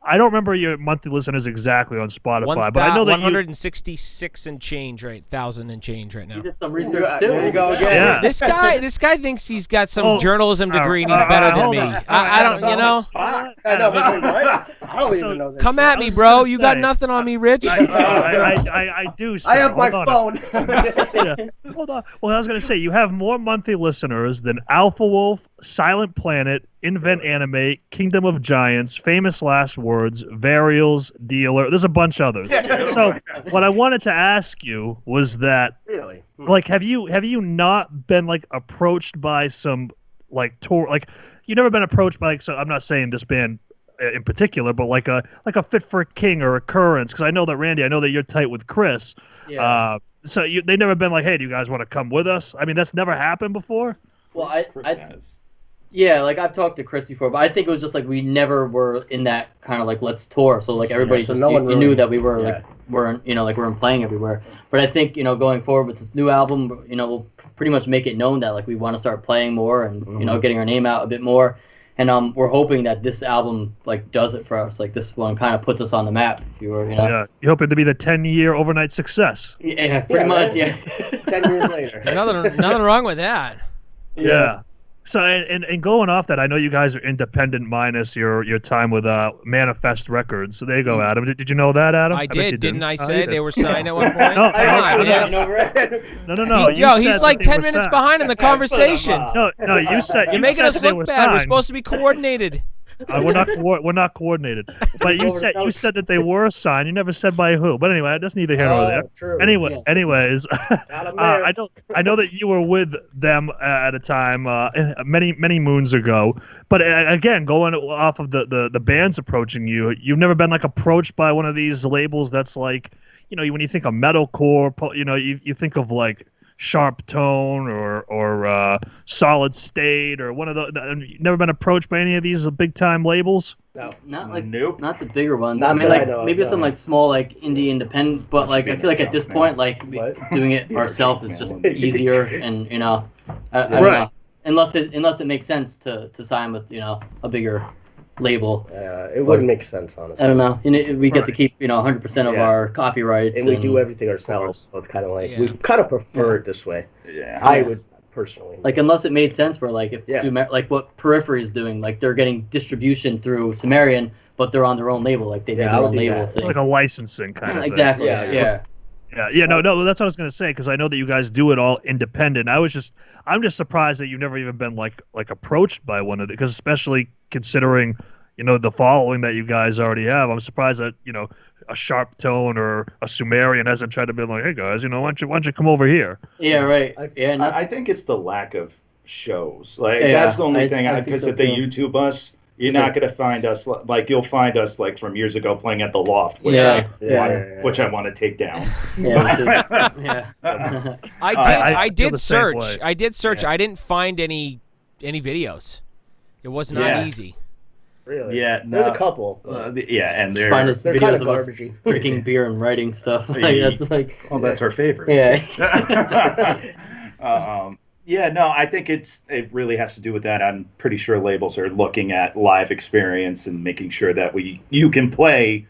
I don't remember your monthly listeners exactly on Spotify, but I know that 166 and change, right? 1,000 and change right now. You did some research too. There you go again. Yeah. This guy thinks he's got some journalism degree and he's better than me. I don't, you know. I know, but what? I don't even know this. Come at me, bro. You got nothing on me, Rich. I do. Sir. I have my phone. Yeah. Hold on. Well, I was going to say, you have more monthly listeners than Alpha Wolf, Silent Planet, Invent Animate, Kingdom of Giants, Famous Last Words, Varials, Dealer. There's a bunch of others. So what I wanted to ask you was that, Really? like, have you not been like approached by some like tour, like you never been approached by like, so I'm not saying this band in particular, but like a Fit for a King or Occurrence, because I know that Randy, I know that you're tight with Chris. Yeah. So they never been like, hey, do you guys want to come with us? I mean, that's never happened before. Well, Chris has. Yeah, like I've talked to Chris before, but I think it was just like we never were in that kind of like let's tour. So like everybody so just no one you knew really- that we were yeah. like weren't like we weren't playing everywhere. But I think going forward with this new album, we'll pretty much make it known that like we want to start playing more and getting our name out a bit more. And we're hoping that this album like does it for us. Like this one kind of puts us on the map. If you were, Yeah, you hope it to be the 10-year overnight success. Yeah, pretty much. Right. Yeah. 10 years later. Nothing wrong with that. Yeah. So and going off that, I know you guys are independent minus your time with Manifest Records. So there you go, Adam. Did you know that, Adam? I bet you did, didn't I Oh, say you they did. were signed at one point? No, Come on, no, man. No. Yo, he's said like that they 10 were minutes signed. behind in the conversation. No, you said You're you making said us that they look were bad. We're signed. supposed to be coordinated. We're not coordinated. But you said that they were signed. You never said by who. But anyway, that's neither here nor there. True. Anyways, I know that you were with them at a time many moons ago. But again, going off of the bands approaching you, you've never been like approached by one of these labels that's like, when you think of metalcore, you think of like Sharp Tone or Solid State or one of the. Never been approached by any of these big time labels. No. Not like Nope. not the bigger ones. Not I mean, that I like know of, maybe no. some like small like indie independent, but like I feel like at this man. point like What? doing it You're a ourselves joke, is just man. easier, and I don't Right. know, unless it makes sense to sign with a bigger label. It wouldn't make sense, honestly. I don't know. We get to Right. keep 100% of Yeah. our copyrights, And we do everything ourselves, so it's kind of like we kind of prefer it this way. Yeah. I would personally. like unless it made sense where like if Yeah. like what Periphery is doing, like they're getting distribution through Sumerian, but they're on their own label, like they Yeah, made I their would own do label that. thing. Like a licensing kind of thing. Exactly. Yeah, Yeah. No, that's what I was gonna say, because I know that you guys do it all independent. I'm just surprised that you've never even been like approached by one of the, because especially considering the following that you guys already have. I'm surprised that a Sharp Tone or a Sumerian hasn't tried to be like, hey guys, why don't you come over here? Yeah, right. I think it's the lack of shows. Like Yeah, that's the only I thing. think Because so if they too. YouTube us, you're not gonna find us. Like you'll find us like from years ago playing at the Loft, which Yeah. which I want to take down. Yeah. I feel did the same search. way. I did search. Yeah. I didn't find any videos. It was not Yeah. easy. Really? Yeah, There's no. a couple. And Just find us They're kind videos of of us garbagey. drinking beer and writing stuff. Like that's like Oh, that's our favorite. yeah. I think it really has to do with that. I'm pretty sure labels are looking at live experience and making sure that you can play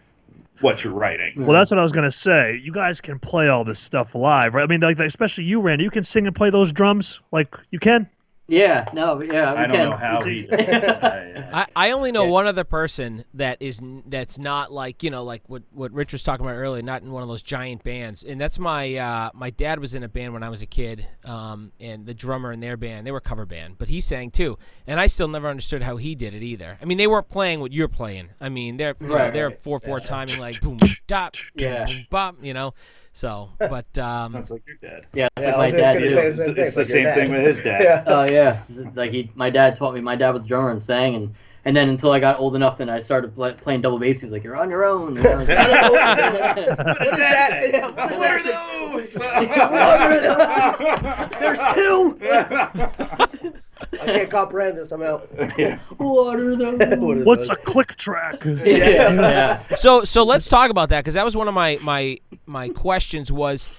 what you're writing. Well, that's what I was gonna say. You guys can play all this stuff live, right? I mean, like especially you, Randy. You can sing and play those drums, like you can. Yeah. No. Yeah. I don't know how he. I only know Yeah. one other person that's not like like what Rich was talking about earlier, not in one of those giant bands, and that's my my dad was in a band when I was a kid, and the drummer in their band, they were a cover band, but he sang too, and I still never understood how he did it either. I mean, they weren't playing what you're playing. I mean, they're they're 4/4 timing like boom dot Yeah. boom bop, So, but Sounds like your dad. Yeah. It's Yeah, like I my was dad just too. gonna say It's the same thing with his dad. Yeah. Oh yeah. It's like my dad taught me. My dad was a drummer and sang, and And then until I got old enough, then I started playing double bass. He was like, "You're on your own." And I was like, What is that? What are those? There's 2. I can't comprehend this. I'm out. Yeah. "What are those?" What's a click track? Yeah. So let's talk about that, because that was one of my questions was,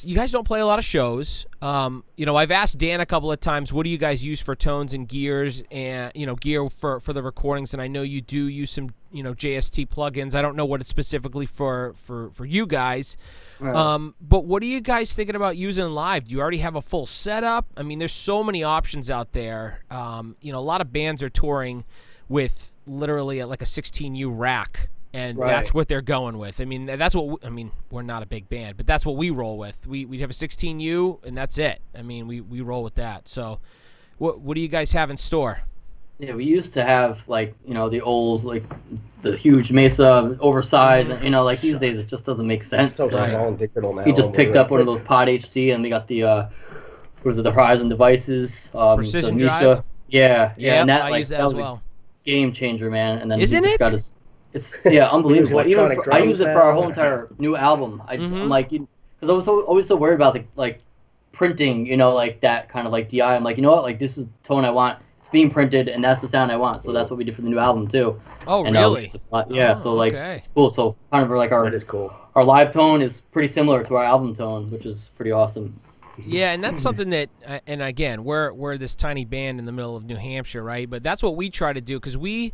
you guys don't play a lot of shows. I've asked Dan a couple of times, what do you guys use for tones and gears and, gear for the recordings? And I know you do use some, JST plugins. I don't know what it's specifically for you guys. Right. But what are you guys thinking about using live? Do you already have a full setup? I mean, there's so many options out there. A lot of bands are touring with literally like a 16U rack. And that's what they're going with. I mean, we're not a big band, but that's what we roll with. We have a 16U, and that's it. I mean, we roll with that. So, what do you guys have in store? Yeah, we used to have the old the huge Mesa oversized, and these days it just doesn't make sense. It's so small and digital now. We just picked up one of those Pod HD, and we got the the Horizon devices, Precision the Misha. Drive. Yeah, Yeah, and I use that as was well. a game changer, man. And then Isn't it? It's unbelievable. Even I use it for our whole now. entire new album. I'm like, because I was always so worried about the printing, that kind of DI. I'm like, you know what, this is the tone I want. It's being printed, and that's the sound I want. So that's what we did for the new album too. Oh, and, really? Okay. It's cool. So kind of That is cool. our live tone is pretty similar to our album tone, which is pretty awesome. Yeah, and that's something that, and again, we're this tiny band in the middle of New Hampshire, right? But that's what we try to do, because we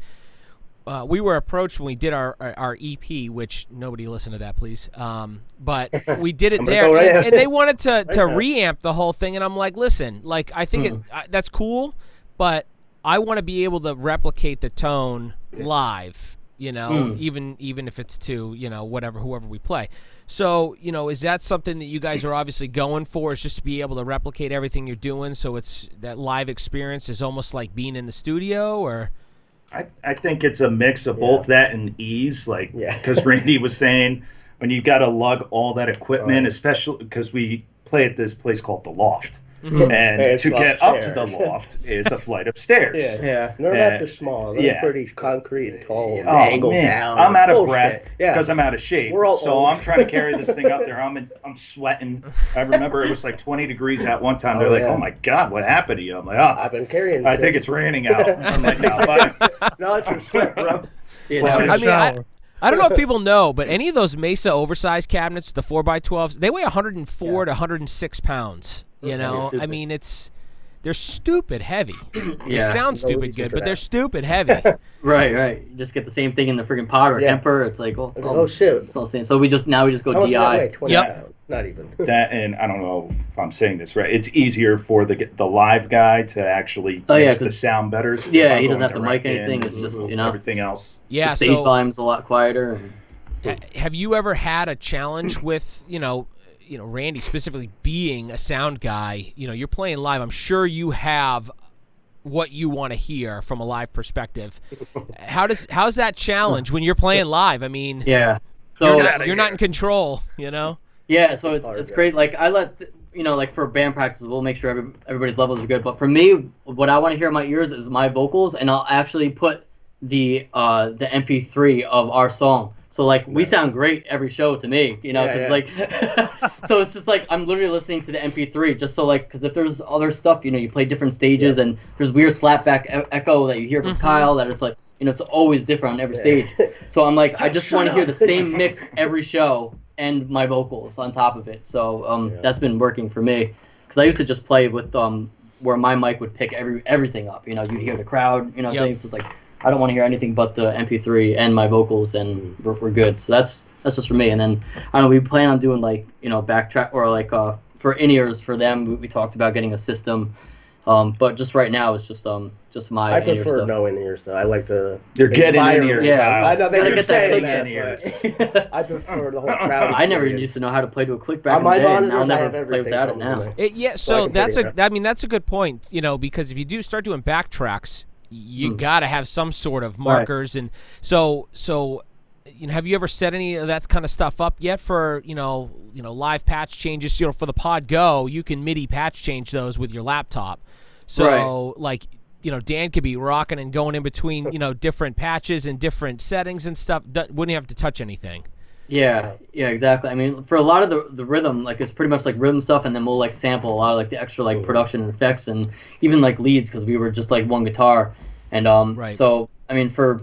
were approached when we did our EP, which nobody listened to that, please. But we did it there, and they wanted to reamp the whole thing, and I'm like, listen, I think that's cool, but I want to be able to replicate the tone live, even if it's to whoever we play. So is that something that you guys are obviously going for? Is just to be able to replicate everything you're doing, so it's that live experience is almost like being in the studio, or? I think it's a mix of both that and ease, because Randy was saying, when you got to lug all that equipment, especially because we play at this place called The Loft. And to get up to the loft is a flight of stairs. They're not just small. They're pretty concrete and tall and angled down. I'm out of breath because I'm out of shape. So I'm trying to carry this thing up there. I'm sweating. I remember it was 20 degrees at one time. They're like, "Oh my God, what happened to you?" I'm like, "Oh, I've been carrying. I think it's raining out." I'm like, "No, but no, it's your sweat, bro." I don't know if people know, but any of those Mesa oversized cabinets, the 4x12s, they weigh 104 to 106 pounds. I mean, they're stupid heavy. They sound stupid good, but they're stupid heavy. Right. You just get the same thing in the freaking pod or Kemper. It's like, shit. It's all the same. So we just go DI. Yep. Not even. That, and I don't know if I'm saying this right. It's easier for the live guy to actually mix the sound better. So he doesn't have to mic anything. It's just everything else. Yeah, the stage volume's a lot quieter. Have you ever had a challenge with Randy specifically being a sound guy? You're playing live. I'm sure you have what you want to hear from a live perspective. How's that challenge when you're playing live? I mean, so you're not in control. Yeah, so it's great. I let for band practices, we'll make sure everybody's levels are good. But for me, what I want to hear in my ears is my vocals, and I'll actually put the MP3 of our song. So we sound great every show to me, so it's just I'm literally listening to the MP3 just so because if there's other stuff, you play different stages and there's weird slapback echo that you hear from Kyle that it's it's always different on every stage. So I'm I just want to hear the same mix every show and my vocals on top of it. So that's been working for me because I used to just play with where my mic would pick everything up. You'd hear the crowd, things. It's I don't want to hear anything but the MP3 and my vocals, and we're good. So that's just for me. And then I don't know, we plan on doing backtrack or for in-ears for them. We talked about getting a system, but just right now it's just my. I prefer no in-ears though. I like the. You're getting in-ears. Yeah, I know they get saying that I prefer the whole crowd. I never used to know how to play to a click back in the day, and I'll never play without it now. So that's a good point. Because if you do start doing backtracks, you got to have some sort of markers, and so have you ever set any of that kind of stuff up yet for live patch changes? For the Pod Go, you can MIDI patch change those with your laptop. So Dan could be rocking and going in between, different patches and different settings and stuff. Wouldn't have to touch anything. Yeah, exactly. I mean, for a lot of the rhythm, like it's pretty much like rhythm stuff, and then we'll like sample a lot of like the extra like production and effects, and even like leads because we were just like one guitar, and right. So I mean, for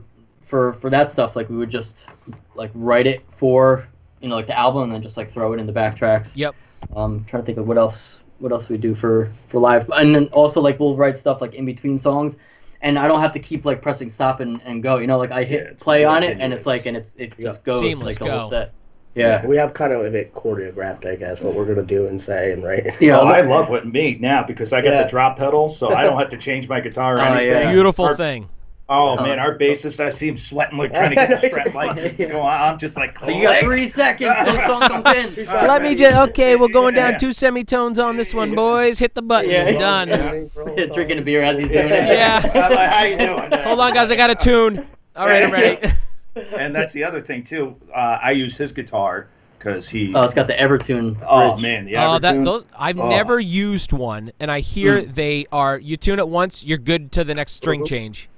that stuff, like we would just like write it for like the album, and then just like throw it in the backtracks. Yep. Trying to think of what else we do for live, and then also like we'll write stuff like in between songs. And I don't have to keep like pressing stop and go. Like I hit play on it, and it's like, and it just goes seamless, like the whole set. Yeah, we have kind of it choreographed, I guess, what we're gonna do and say and write. Yeah, I love what me now because I got the drop pedal, so I don't have to change my guitar or anything. Yeah. Beautiful thing. Oh man, our bassist, I see him sweating like trying to get the strat light to go on. I'm just like, so you got 3 seconds till the song comes in. Let me just we're going down 2 semitones on this one, boys. Hit the button. Yeah, done. Drinking a beer as he's doing it. Yeah. I'm like, how you doing? Hold on, guys. I got a tune. All right, I'm ready. And that's the other thing too. I use his guitar because he. Oh, it's got the Evertune. Oh man, the Evertune. I've never used one, and I hear they are. You tune it once, you're good to the next string change.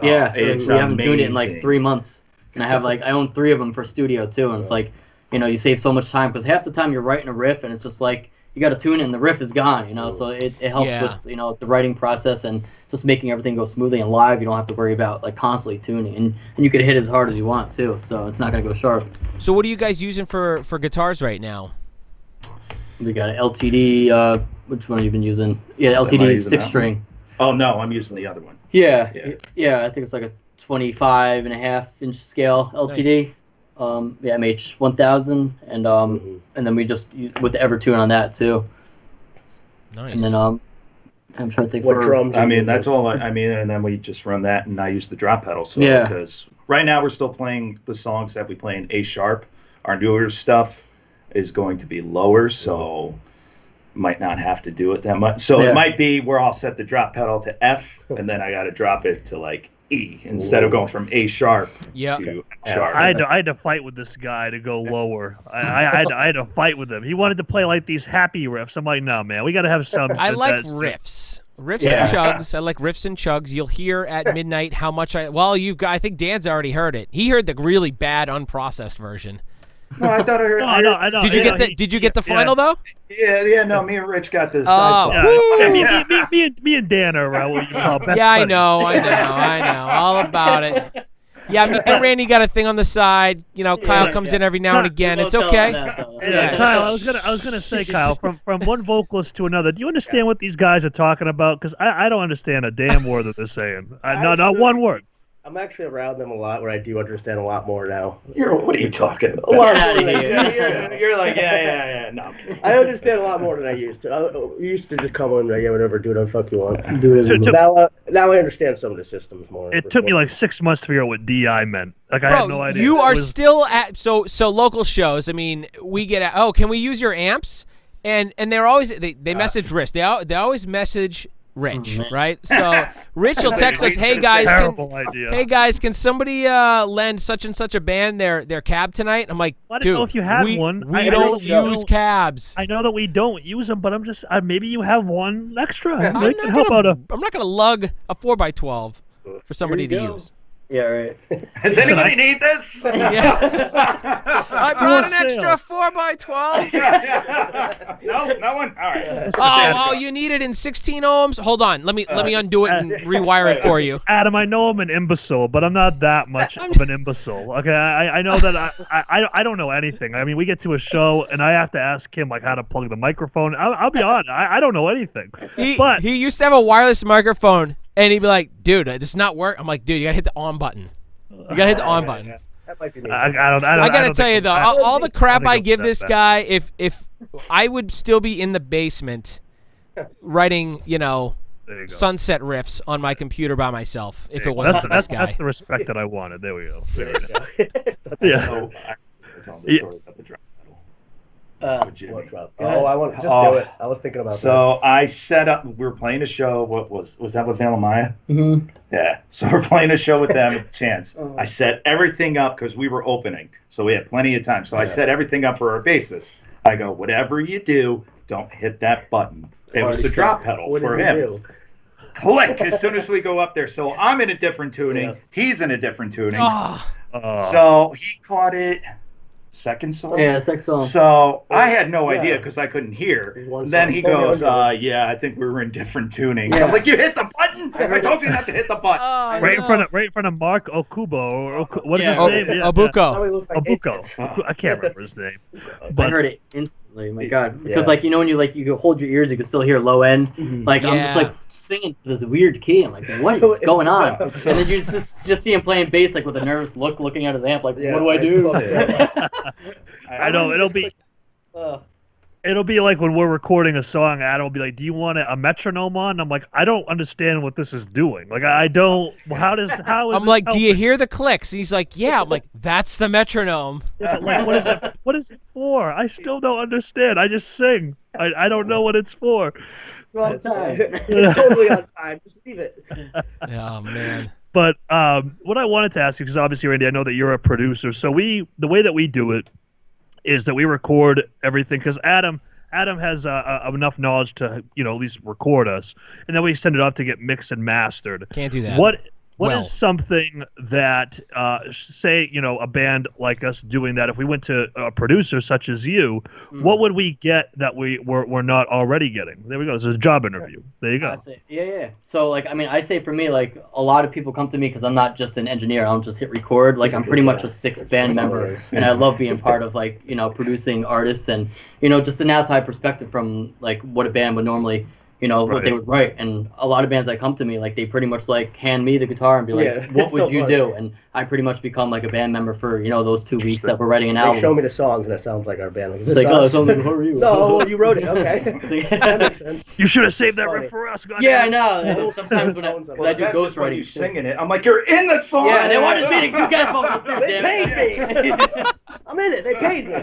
Yeah, it's we haven't tuned it in like 3 months, and I own 3 of them for studio too, and it's like, you save so much time because half the time you're writing a riff and it's just like you got to tune it and the riff is gone, so it helps with the writing process and just making everything go smoothly. And live you don't have to worry about like constantly tuning, and you could hit as hard as you want too, so it's not gonna go sharp. So what are you guys using for guitars right now? We got an LTD. Which one have you been using? Yeah, LTD 6-string. Oh no, I'm using the other one. Yeah. I think it's like a 25.5-inch scale LTD. Nice. MH 1000, and then we just with the Evertune on that too. Nice. And then I'm trying to think what drums. I mean, that's all. And then we just run that, and I use the drop pedal. So because right now we're still playing the songs that we play in A sharp. Our newer stuff is going to be lower, so might not have to do it that much. So it might be where I'll set the drop pedal to F, and then I got to drop it to like E instead of going from A sharp to F sharp. I had to fight with this guy to go lower. I had to fight with him. He wanted to play like these happy riffs. I'm like, no, man, we got to have some. I like riffs. Riffs and chugs. I like riffs and chugs. You'll hear at midnight how much I think Dan's already heard it. He heard the really bad unprocessed version. No, I thought I heard. I know. Did you get the final though? Yeah. No, me and Rich got this. Me and Dan are what you call best I buddies. know, all about it. Yeah, me and Randy got a thing on the side. Kyle comes in every now and again. It's okay. Kyle, I was gonna say, Kyle, from one vocalist to another. Do you understand what these guys are talking about? Because I don't understand a damn word that they're saying. Not one word. I'm actually around them a lot where I do understand a lot more now. What are you talking about? A lot more. You're like, yeah. No. I understand a lot more than I used to. I used to just come in like, whatever, do whatever the fuck you want. Do it. Now I understand some of the systems more. It took me like 6 months to figure out what DI meant. Like, I had no idea. You are still at so local shows. I mean, we get at, can we use your amps? And they're always they message Rich. They always message Rich, right? So Rich will text us, "Hey guys, can somebody lend such and such a band their cab tonight?" I'm like, I didn't know if you had one. We don't use cabs. I know that we don't use them, but I'm just maybe you have one extra. I'm not gonna lug a 4x12 for somebody to use. Yeah, right. Does anybody need this? I brought an extra 4x12. No one. All right. Oh, you need it in 16 ohms. Hold on, let me undo it and rewire it for you. Adam, I know I'm an imbecile, but I'm not that much of an imbecile. Okay, I know that I don't know anything. I mean, we get to a show and I have to ask him like how to plug the microphone. I'll be honest, I don't know anything. He used to have a wireless microphone. And he'd be like, "Dude, this is not work." I'm like, "Dude, you gotta hit the on button. You gotta hit the on button." That might be I gotta tell you though, all the crap I give this guy, if I would still be in the basement, writing, sunset riffs on my computer by myself, if it wasn't for this guy. That's the respect that I wanted. There we go. Yeah. So, that's all the story about the drum. I want to just do it. I was thinking about that. So I set up. We were playing a show. What was that with Valamaya? Mm-hmm. Yeah. So we're playing a show with them. Chance. I set everything up because we were opening, so we had plenty of time. So I set everything up for our bassist. I go, whatever you do, don't hit that button. It was the drop pedal for him. click as soon as we go up there. So I'm in a different tuning. Yeah. He's in a different tuning. Oh, So he caught it second song. Yeah, second song. So I had no idea because I couldn't hear. One Then song. he goes, yeah, I think we were in different tunings. Yeah. I'm like, you hit the button? I told you not to hit the button. Right in front of Mark Okubo, or what is his name? Obuko. Obuko. I can't remember his name. I heard it instantly. My God, because like when you can hold your ears, you can still hear low end. Like I'm just like singing to this weird key. I'm like, what is going on? And then you just see him playing bass like with a nervous look, looking at his amp, like, what do I do? I know it'll be like when we're recording a song, Adam will be like, do you want a metronome on? I'm like, I don't understand what this is doing. Like, I don't, how is I'm like, do you hear the clicks? And he's like, yeah. I'm like, that's the metronome. Yeah, like, what is it for? I still don't understand. I just sing. I don't know what it's for. On time. It's totally on time. Just leave it. Oh, man. But what I wanted to ask you, because obviously, Randy, I know that you're a producer. So the way that we do it is that we record everything, because Adam has enough knowledge to at least record us, and then we send it off to get mixed and mastered. Can't do that. What is something that say a band like us doing that, if we went to a producer such as you, what would we get that we're not already getting? There we go. This is a job interview. There you go. Yeah. So I say for me, like, a lot of people come to me because I'm not just an engineer. I don't just hit record. Like, I'm pretty much a sixth band member, and I love being part of producing artists and just an outside perspective from like what a band would normally. What they would write. And a lot of bands that come to me, like, they pretty much like hand me the guitar and be like, what would you do? And I pretty much become like a band member for those 2 weeks that we're writing an album. They show me the songs and it sounds like our band. Like, it's like, oh, so who are you? No, you wrote it. Okay. That makes sense. You should have saved that riff for us. Yeah, I know. Sometimes when I do ghostwriting, when you singing it, I'm like, you're in the song. Yeah, they wanted me to do guest vocals too. They paid me. I'm in it. They paid me.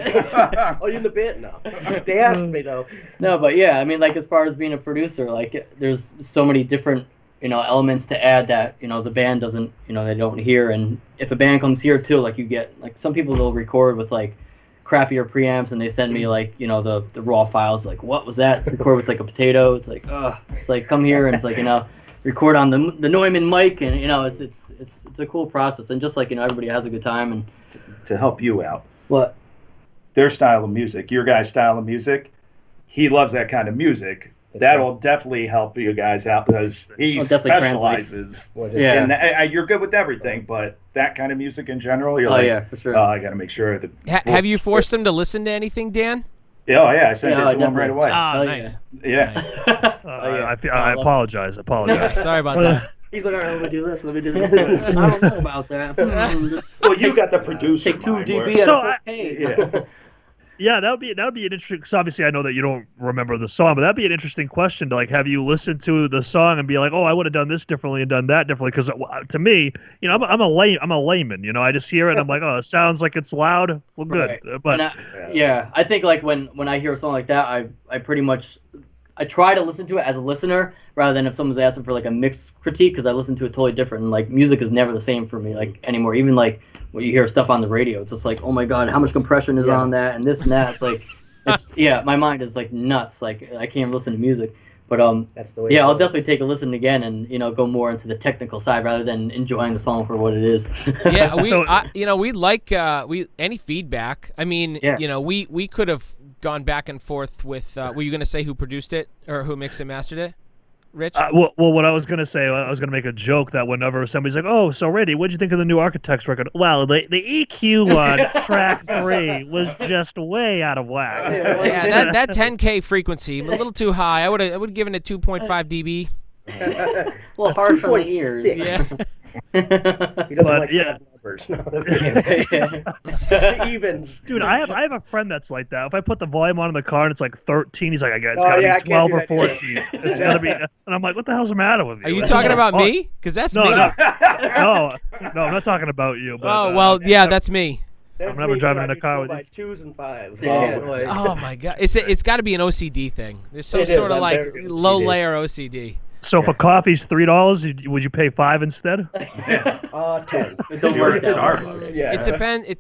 Oh, you in the band? No. They asked me though. No, but yeah, I mean, like, as far as being a producer, like, there's so many different elements to add that the band doesn't they don't hear. And if a band comes here too, like, you get like some people will record with like crappier preamps and they send me like the raw files, like, what was that? Record with like a potato. It's like, it's like, come here and it's like record on the Neumann mic, and it's a cool process. And just like everybody has a good time. And to help you out, what their style of music, your guys' style of music, he loves that kind of music. That'll definitely help you guys out because he specializes. Yeah, you're good with everything, but that kind of music in general, you're yeah, for sure. I got to make sure that. Have you forced them to listen to anything, Dan? Yeah, I sent it to him right away. Oh, nice. Yeah. I apologize. Sorry about that. He's like, all right, let me do this. I don't know about that. Well, you got the producer. Take 2 dB. Yeah, that would be an interesting. Because obviously, I know that you don't remember the song, but that'd be an interesting question to like have you listen to the song and be like, oh, I would have done this differently and done that differently. Because to me, I'm a layman. I just hear it and I'm like, oh, it sounds like it's loud. Well, good. Right. But I think like when I hear a song like that, I pretty much I try to listen to it as a listener rather than if someone's asking for like a mixed critique, because I listen to it totally different. And like music is never the same for me like anymore. Even like when you hear stuff on the radio, it's just like, oh my god, how much compression is on that and this and that. It's like, my mind is like nuts. Like I can't listen to music. But that's the way I'll definitely take a listen again and go more into the technical side rather than enjoying the song for what it is. Yeah, we like any feedback. I mean, we could have gone back and forth with. Were you going to say who produced it or who mixed and mastered it? Rich? Well, what I was going to say, I was going to make a joke that whenever somebody's like, oh, so Randy, what'd you think of the new Architects record? Well, the EQ on track 3 was just way out of whack. Yeah, that 10K frequency, a little too high. I would have given it 2.5 dB. A little harsh on the ears. Yeah. He doesn't like numbers. No, evens. Dude, I have a friend that's like that. If I put the volume on in the car and it's like 13, he's like, it's got to be 12 or 14. It's got to be. And I'm like, what the hell's the matter with you? Are you talking about me? Because that's me. No, I'm not talking about you. But, that's me. I'm never driving in a car with you. 2s and 5s. Oh my god, it's got to be an OCD thing. There's some sort of like low layer OCD. So if a coffee's $3, would you pay $5 instead? 10. It don't work at Starbucks. Yeah. It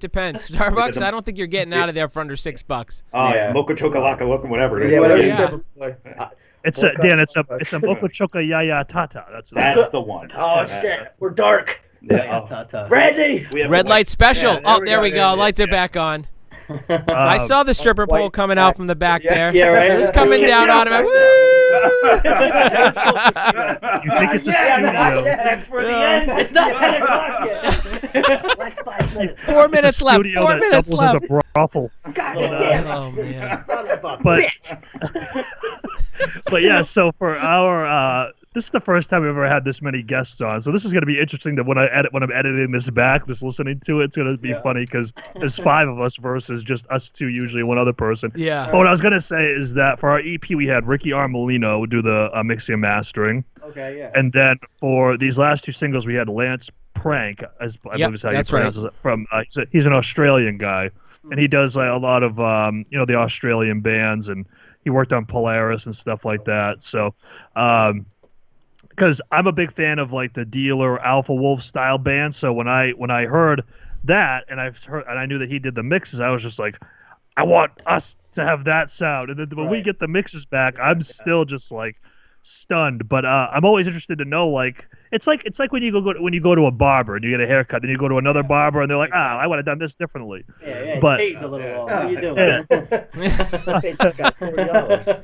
depends. Starbucks, I don't think you're getting out of there for under $6. Mocha chocolate, whatever. Yeah, whatever you said before. It's a Dan. It's a Mocha Choca Yaya Tata. That's the one. Oh shit, we're dark. Yeah, Randy. Red light special. Yeah, there we go. Lights are back on. I saw the stripper pole coming out from the back there. Yeah, right. It was coming down on him. You think it's a studio? That's for the end. It's not 10 o'clock yet. Like 5 minutes. 4 minutes left. 4 that minutes doubles left. as a brothel. God damn it. Oh man. Son of a But bitch. but yeah, so for our this is the first time we've ever had this many guests on, so this is going to be interesting. That when I'm editing this back, just listening to it, it's going to be funny because there's 5 of us versus just us 2, usually one other person. Yeah. But what I was going to say is that for our EP, we had Ricky Armolino do the mixing and mastering. Okay, yeah. And then for these last 2 singles, we had Lance Prank, as I believe is how you pronounce it. From he's an Australian guy, and he does a lot of the Australian bands, and he worked on Polaris and stuff like that. So. Because I'm a big fan of like the Dealer, Alpha Wolf style band, so when I heard that and I knew that he did the mixes, I was just like, I want us to have that sound. And then when we get the mixes back, I'm still just like stunned. But I'm always interested to know, like it's like when you go to a barber and you get a haircut, then you go to another barber and they're like, I would have done this differently. Yeah, but a little what are you doing? It's got $40.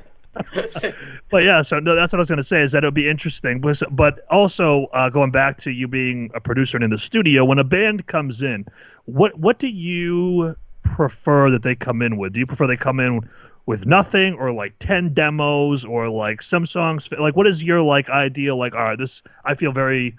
But yeah, so no, that's what I was going to say, is that it'll be interesting. But also going back to you being a producer and in the studio, when a band comes in, what do you prefer that they come in with? Do you prefer they come in with nothing, or like 10 demos, or like some songs? Like, what is your like ideal? Like, all right, this I feel very,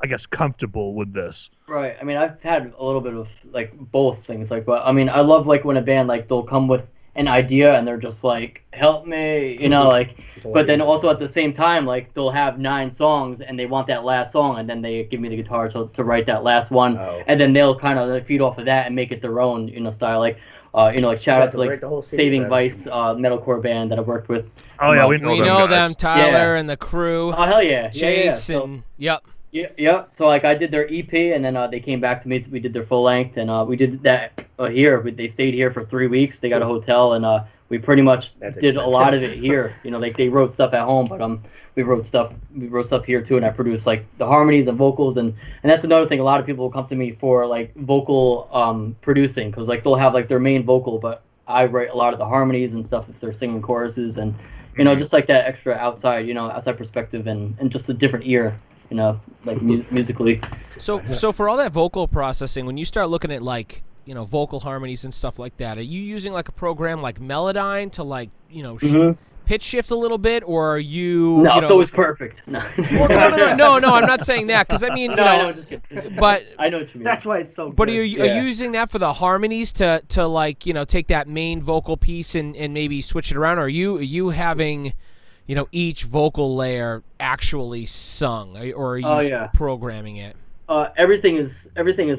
I guess, comfortable with this. Right. I mean, I've had a little bit of like both things. Like, but I mean, I love like when a band like they'll come with an idea and they're just like, help me, like, but then also at the same time, like they'll have 9 songs and they want that last song, and then they give me the guitar to write that last one, and then they'll kind of feed off of that and make it their own, style. Like, like shout out to like Saving Vice, metalcore band that I've worked with. Oh yeah, we know them, Tyler and the crew. Oh hell yeah, Chase yeah. and yep. Yeah. So like I did their EP, and then they came back to me. We did their full length, and we did that here. They stayed here for 3 weeks. They got a hotel, and we pretty much did a lot of it here. Like they wrote stuff at home, but we wrote stuff here too, and I produced like the harmonies and vocals, and that's another thing. A lot of people will come to me for like vocal producing, because like they'll have like their main vocal, but I write a lot of the harmonies and stuff if they're singing choruses, and just like that extra outside perspective, and just a different ear. Like musically. So for all that vocal processing, when you start looking at like, vocal harmonies and stuff like that, are you using like a program like Melodyne to like, pitch shift a little bit, or are you? No, it's always perfect. No. No, I'm not saying that, because I mean, no, just kidding. But I know what you mean. That's why it's so good. But are you using that for the harmonies to like, take that main vocal piece and maybe switch it around, or are you having each vocal layer actually sung, or are you programming it? Everything is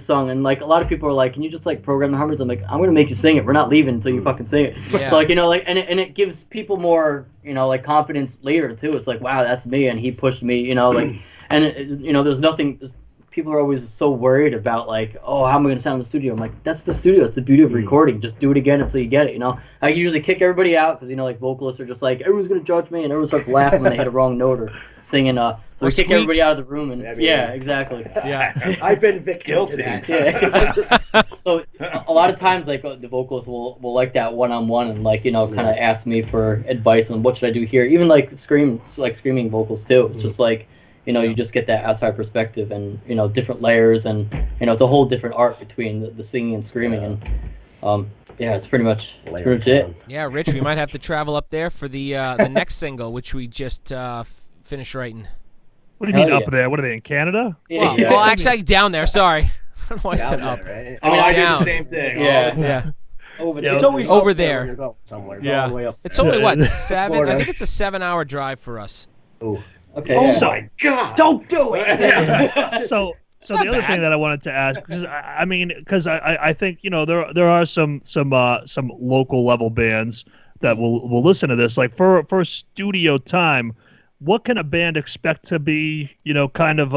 sung, and like a lot of people are like, can you just like program the harmonies? I'm like, I'm gonna make you sing it. We're not leaving until you fucking sing it. Yeah. So like and it gives people more like confidence later too. It's like, wow, that's me, and he pushed me, like, and there's nothing. People are always so worried about like, oh, how am I going to sound in the studio? I'm like, that's the studio. It's the beauty of recording. Just do it again until you get it. I usually kick everybody out because like vocalists are just like, everyone's going to judge me, and everyone starts laughing when they hit a wrong note or singing. So we kick everybody out of the room, and exactly. Yeah, I've been victim to that. Yeah. So a lot of times like the vocalists will like that one-on-one, and like kind of ask me for advice on what should I do here. Even like screaming vocals too. It's just like. You just get that outside perspective, and different layers, and it's a whole different art between the singing and screaming, and it's pretty much it. Yeah, Rich, we might have to travel up there for the next single, which we just finished writing. What do you mean up there? What are they in Canada? Yeah. Well, actually, down there. Sorry, I don't know why I said up. Right? I mean, I do the same thing. Yeah. Over there. It's always over there. You're going somewhere. Yeah. All the way up. It's only what 7? I think it's a 7-hour drive for us. Ooh. Okay. Oh my God! Don't do it. So the other thing that I wanted to ask, because I think there are some local level bands that will listen to this. Like for studio time, what can a band expect to be? Kind of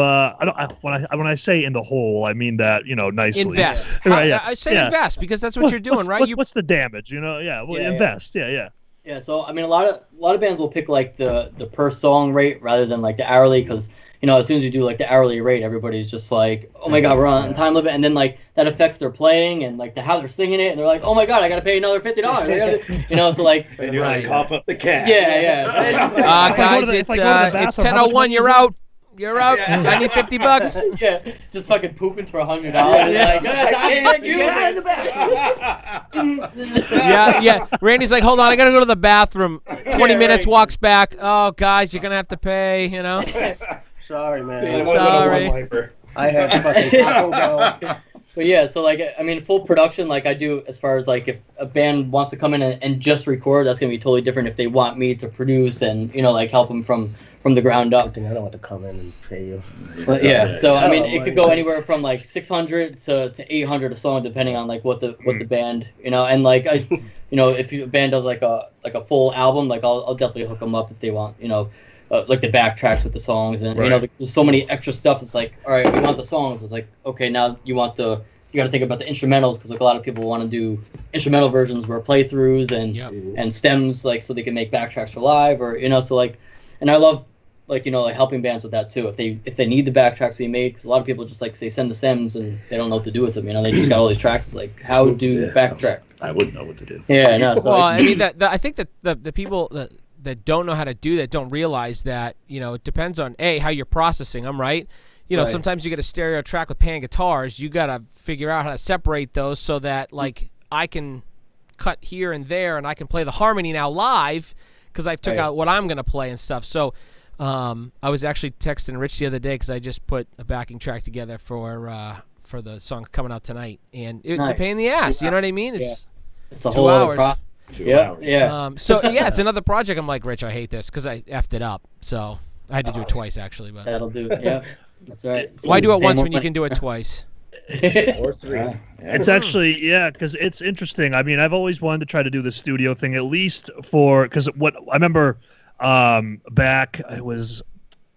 when I say in the hole, I mean that nicely. Invest. Right, I say invest because that's what you're doing, right? What's the damage? Invest. Yeah. Yeah, so I mean, a lot of bands will pick like the per song rate rather than like the hourly, because as soon as you do like the hourly rate, everybody's just like, oh my god, we're on time limit, and then like that affects their playing and like how they're singing it, and they're like, oh my god, I gotta pay another $50. So like, and you're like, cough up the cash. Yeah. Guys, it's 10:01. You're out. You're out. Yeah. I need $50. Yeah, just fucking pooping for $100. Yeah. Randy's like, hold on, I gotta go to the bathroom. 20 minutes, walks back. Oh, guys, you're gonna have to pay. Sorry, man. Sorry. I had fucking Taco Bell. But yeah, so like, I mean, full production, like I do as far as like if a band wants to come in and just record, that's gonna be totally different if they want me to produce and like help them from the ground up. I don't want to come in and pay you. But yeah, so I mean, it could go anywhere from like 600 to 800 a song, depending on like what the band, and like if a band does like a full album, like I'll definitely hook them up if they want, like the backtracks with the songs, and there's so many extra stuff. It's like, all right, we want the songs. It's like, okay, now you got to think about the instrumentals, because like a lot of people want to do instrumental versions where playthroughs and stems, like so they can make backtracks for live, or so like, and I love like helping bands with that too. If they need the backtracks to be made, because a lot of people just like say send the stems and they don't know what to do with them. They just got all these tracks. Like, how do backtrack? I wouldn't know what to do. Yeah, no. So well, I mean, I think that the people that don't know how to do that don't realize that it depends on how you're processing them, right? Right. Sometimes you get a stereo track with pan guitars. You got to figure out how to separate those so that like I can cut here and there and I can play the harmony now live because I've took out what I'm going to play and stuff. So I was actually texting Rich the other day because I just put a backing track together for the song coming out tonight, and it's a pain in the ass. You know what I mean? It's a whole other hours. 2 hours. Yeah. So yeah, it's another project. I'm like, Rich, I hate this because I effed it up. So I had to do it twice actually. But that'll do it. Yeah, that's right. Why do it once when you can do it twice? Or 3. It's actually, because it's interesting. I mean, I've always wanted to try to do the studio thing, at least because what I remember back, it was,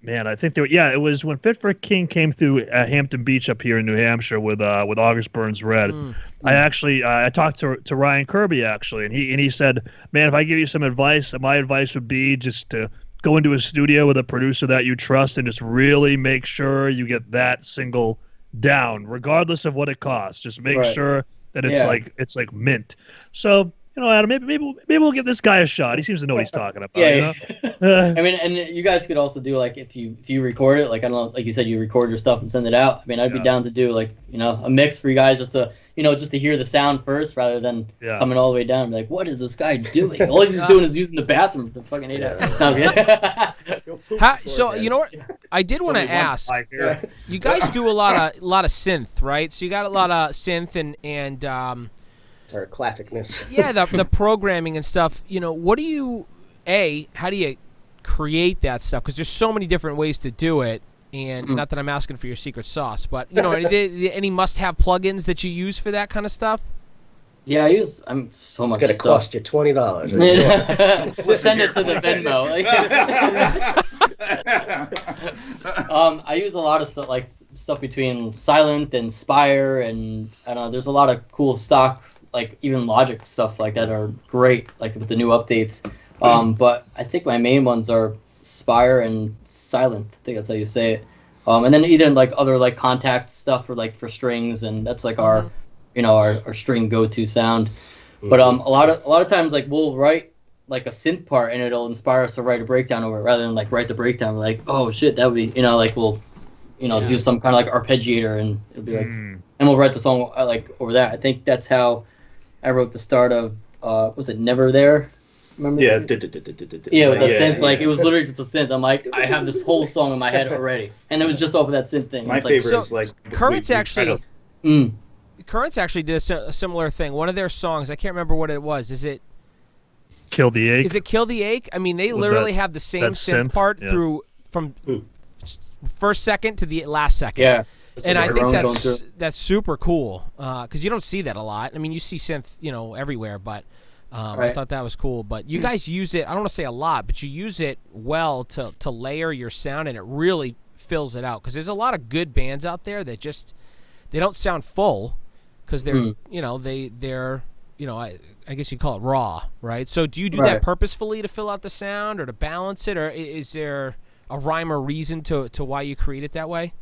I think it was when Fit for a King came through Hampton Beach up here in New Hampshire with August Burns Red. I actually I talked to Ryan Kirby actually, and he said, man, if I give you some advice, my advice would be just to go into a studio with a producer that you trust and just really make sure you get that single down, regardless of what it costs. Just make sure that it's like mint. So Adam, maybe we'll give this guy a shot. He seems to know what he's talking about. Yeah. I mean, and you guys could also do like if you record it, like I don't know, like you said, you record your stuff and send it out. I mean, I'd be down to do like a mix for you guys just to hear the sound first rather than coming all the way down and be like, what is this guy doing? All he's doing is using the bathroom for fucking 8 hours. So you know what? I did want to ask. You guys do a lot of synth, right? So you got a lot of synth and our classicness. Yeah, the programming and stuff. What do you how do you create that stuff? Because there's so many different ways to do it, and not that I'm asking for your secret sauce, but any must-have plugins that you use for that kind of stuff? Yeah, I'm so much. It's gonna cost you $20. We'll send it to the Venmo. I use a lot of stuff, like stuff between Silent and Spire, and I don't know. There's a lot of cool stock, like even Logic stuff like that are great, like with the new updates. But I think my main ones are Spire and Silent. I think that's how you say it. And then even like other like Contact stuff for strings, and that's like our string go-to sound. But a lot of times like we'll write like a synth part and it'll inspire us to write a breakdown over it rather than like write the breakdown. We're like, oh shit, that would be like we'll do some kind of like arpeggiator, and it'll be like, and we'll write the song like over that. I think that's how I wrote the start of was it Never There? Remember? Yeah. With the synth, like it was literally just a synth. I'm like, I have this whole song in my head already, and it was just off of that synth thing. My favorite is like Currents actually. Currents actually did a similar thing. One of their songs, I can't remember what it was. Is it Kill the Ache? Is it Kill the Ache? I mean, they literally have the same synth part through from first second to the last second. Yeah. And I think that's super cool because you don't see that a lot. I mean, you see synth, everywhere, but I thought that was cool. But you guys use it, I don't want to say a lot, but you use it well to layer your sound, and it really fills it out. Because there's a lot of good bands out there that just, they don't sound full because they're, they're I guess you call it raw, right? So do you do that purposefully to fill out the sound or to balance it, or is there a rhyme or reason to why you create it that way?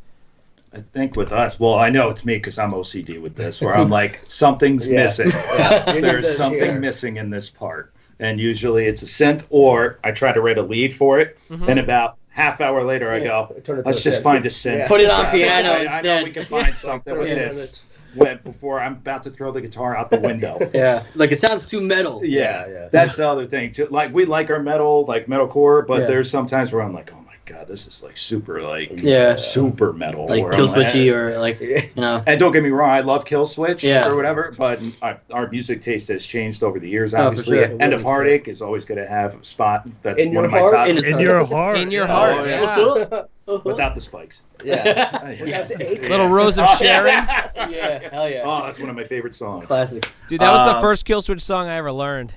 I think with us, well, I know it's me because I'm OCD with this, where I'm like, something's missing. There's something missing in this part. And usually it's a synth, or I try to write a lead for it, and about half hour later I go, let's just find a synth. Put it on piano instead. I know we can find something with this. Before I'm about to throw the guitar out the window. Like it sounds too metal. That's the other thing too. Like we like our metal, like metalcore, but there's sometimes where I'm like, oh my god, this is like super super metal, like Kill Switchy or like And don't get me wrong, I love Kill Switch or whatever, but our music taste has changed over the years. Obviously, End of Heartache is always going to have a spot that's in one of my heart? top. In your heart. In your heart. Yeah. Without the spikes. Little Rose of Sharon. Hell yeah. Oh, that's one of my favorite songs. Classic. Dude, that was the first Kill Switch song I ever learned.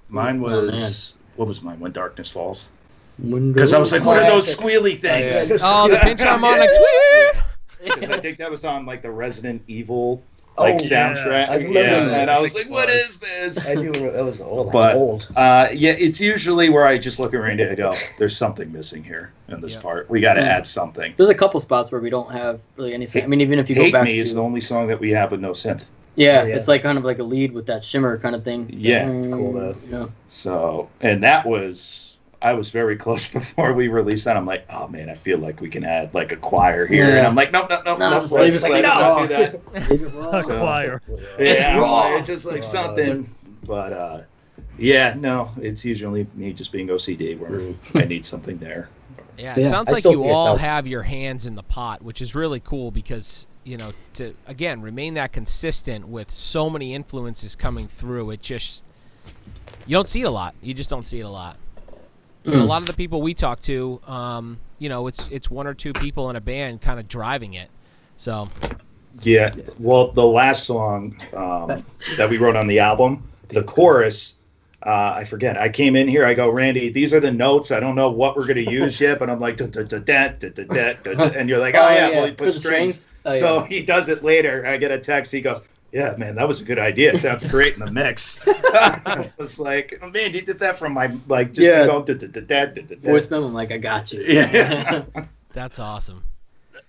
Mine was what was mine? When Darkness Falls. Because I was like, what are those squealy things? The pinch harmonics. Because I think that was on like the Resident Evil soundtrack. And I was like, what is this? I do. It was old. But old. It's usually where I just look at Randy and go, there's something missing here in this part. We got to add something. There's a couple spots where we don't have really any synth. I mean, even if you go back to... Hate Me is the only song that we have with no synth. It's like kind of like a lead with that shimmer kind of thing. Cool. So, and that was... I was very close before we released that. I'm like, oh man, I feel like we can add like a choir here. And I'm like, nope. Let's not do that. A choir. It's raw. It's just like something. But it's usually me just being OCD where I need something there. Yeah, it sounds like you all have your hands in the pot, which is really cool because, to, again, remain that consistent with so many influences coming through, it just, you don't see it a lot. You just don't see it a lot. A lot of the people we talk to, it's one or two people in a band kind of driving it. So. Yeah, well, the last song that we wrote on the album, the chorus, I forget. I came in here, I go, Randy, these are the notes. I don't know what we're going to use yet, but I'm like, and you're like, well, he put strings. So he does it later. I get a text. He goes, yeah, man, that was a good idea. It sounds great in the mix. I was like, oh, man, you did that from my, like, just going voicemail. I'm like, I got you. Yeah. That's awesome.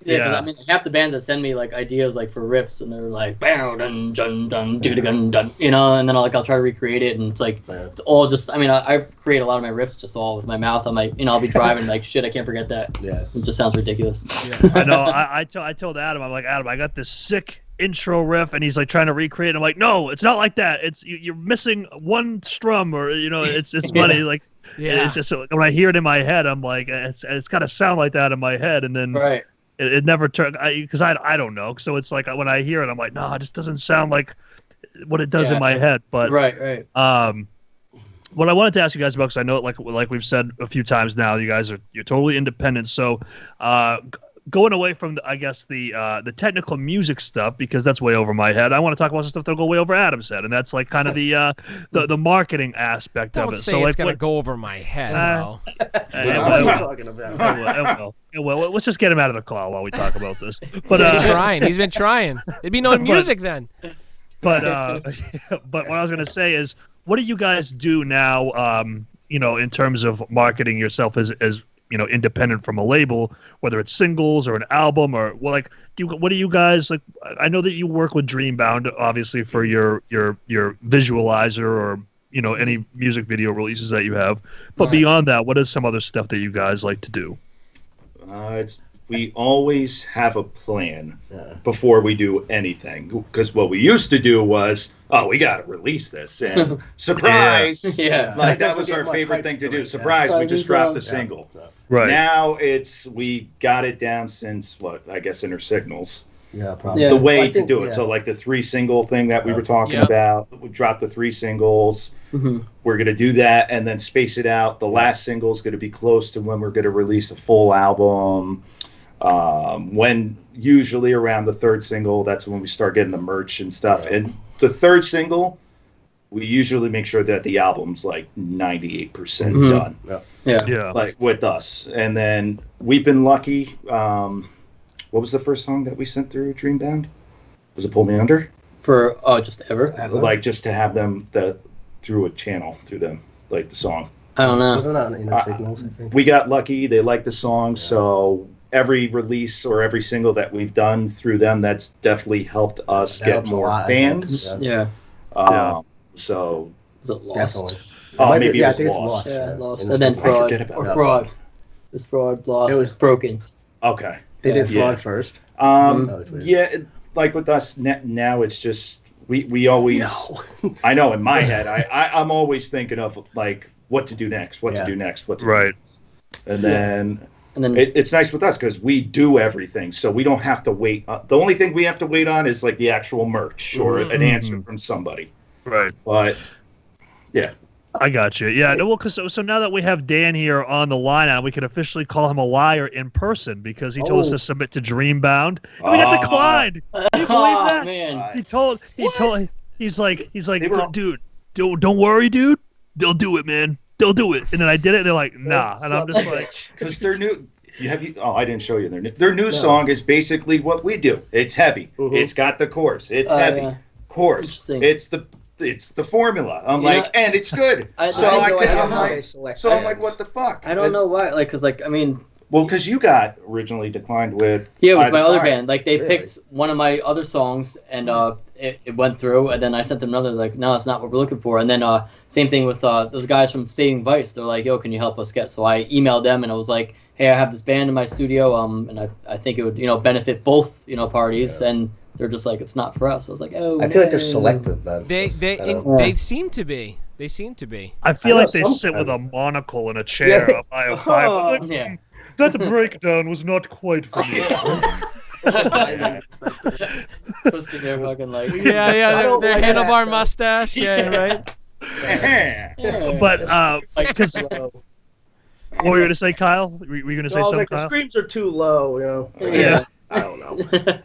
Yeah, because I mean, half the bands that send me like ideas like for riffs, and they're like, bow dun dun dun dun dun, and then I'll try to recreate it, and it's like it's all just. I mean, I create a lot of my riffs just all with my mouth. I'm like, I'll be driving like shit. I can't forget that. Yeah, it just sounds ridiculous. Yeah. I know. I told Adam, I'm like, Adam, I got this sick intro riff, and he's like trying to recreate it. I'm like, no, it's not like that. It's you're missing one strum, or it's funny. Like, it's just when I hear it in my head, I'm like, it's got to sound like that in my head, and then it never turned because I don't know. So it's like when I hear it, I'm like, no, it just doesn't sound like what it does in my head. But right. What I wanted to ask you guys about, because I know, like we've said a few times now, you're totally independent. So, going away from the technical music stuff, because that's way over my head, I want to talk about some stuff that'll go way over Adam's head, and that's like kind of the marketing aspect of it. Don't say it's gonna go over my head, bro. What are you talking about? Well, let's just get him out of the call while we talk about this. But he's been trying. There'd be no music then. But what I was gonna say is, what do you guys do now? In terms of marketing yourself as independent from a label, whether it's singles or an album, or what do you guys like? I know that you work with Dreambound, obviously, for your visualizer or any music video releases that you have. But beyond that, what is some other stuff that you guys like to do? We always have a plan before we do anything, because what we used to do was, we got to release this, and surprise, like that was our favorite thing to do. Surprise, we just dropped a single. Right now we got it down since I guess Inner Signals. Yeah, probably. The way to do it. So like the 3 single thing that we were talking about, we dropped the 3 singles. Mm-hmm. We're going to do that and then space it out. The last single is going to be close to when we're going to release the full album. When usually around the 3rd single, that's when we start getting the merch and stuff. And the 3rd single, we usually make sure that the album's like 98% done. Yeah. Like with us. And then we've been lucky. What was the first song that we sent through Dreambound? Was it Pull Me Under? For just ever? Like just to have them through a channel through them, like the song. I don't know. Wasn't on Inner Signals, I think. We got lucky. They like the song, so every release or every single that we've done through them, that's definitely helped us get more fans. Yeah. So. Is it Lost? Definitely. Oh, maybe it was I think Lost. It's Yeah, Lost. And then Fraud. Fraud. It's Fraud, Lost, It was Broken. Okay. They did Fraud first. Yeah, like with us now, it's just we always. No. I know in my head, I'm always thinking of like what to do next, what to do next, what to do next. And then it's nice with us because we do everything, so we don't have to wait. The only thing we have to wait on is like the actual merch or an answer from somebody. Right. But yeah. I got you. Yeah, no, well, because so now that we have Dan here on the line now, we can officially call him a liar in person because he told us to submit to Dreambound. And we got declined. Can you believe that? Man. He's like, dude, don't worry, dude. They'll do it, man. They'll do it. And then I did it. And they're like, nah. And I'm just like, because their new. I didn't show you their new song is basically what we do. It's heavy. It's got the chorus. It's heavy. Chorus. It's the formula. I'm like, and it's good. I'm like, what the fuck? I don't know why. Like, cause like, I mean. Well, because you got originally declined with. Yeah, with my other band. Like, they picked one of my other songs, and it went through, and then I sent them another. Like, no, it's not what we're looking for. And then same thing with those guys from Saving Vice. They're like, yo, can you help us get? So I emailed them, and I was like, hey, I have this band in my studio, and I think it would benefit both parties, and. They're just like, it's not for us. I was like, oh. I feel like they're selective then. They seem to be. They seem to be. I feel like they sit with a monocle in a chair up by a fire. Like, that breakdown was not quite for me. Twisting their fucking legs. Yeah, their handlebar mustache. Yeah, right. But because. What were you gonna say, Kyle? Were you gonna say something? Like, Kyle? the screams are too low. Yeah. I don't know.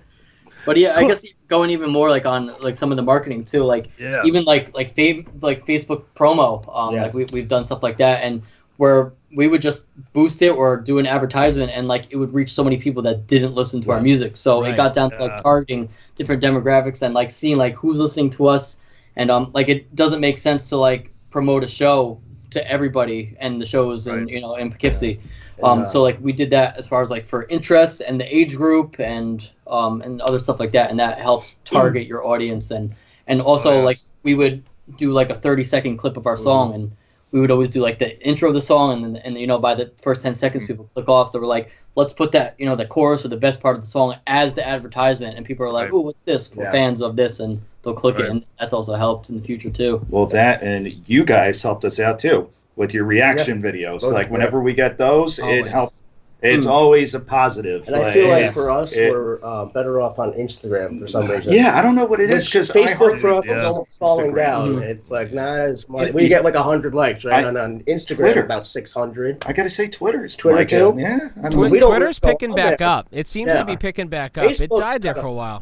But yeah, I guess going even more like on like some of the marketing too, like even like Facebook promo, like we've done stuff like that, and where we would just boost it or do an advertisement, and like it would reach so many people that didn't listen to our music. So it got down to like targeting different demographics and like seeing like who's listening to us, and like it doesn't make sense to like promote a show to everybody and the shows in in Poughkeepsie. So like we did that as far as like for interests and the age group and other stuff like that, and that helps target your audience, and also like we would do like a 30-second clip of our song, and we would always do like the intro of the song, and by the first 10 seconds people click off, so we're like, let's put that the chorus or the best part of the song as the advertisement, and people are like, oh, what's this? We're fans of this, and they'll click it, and that's also helped in the future too. Well, that and you guys helped us out too with your reaction videos. Like whenever we get those, it helps. It's always a positive. And I feel like for us, we're better off on Instagram for some reason. Yeah, I don't know what it is because Facebook for us is falling down. It's like not as much. We get like 100 likes, right? And on Instagram, about 600. I gotta say, Twitter too. Yeah, Twitter's picking back up. It seems to be picking back up. It died there for a while.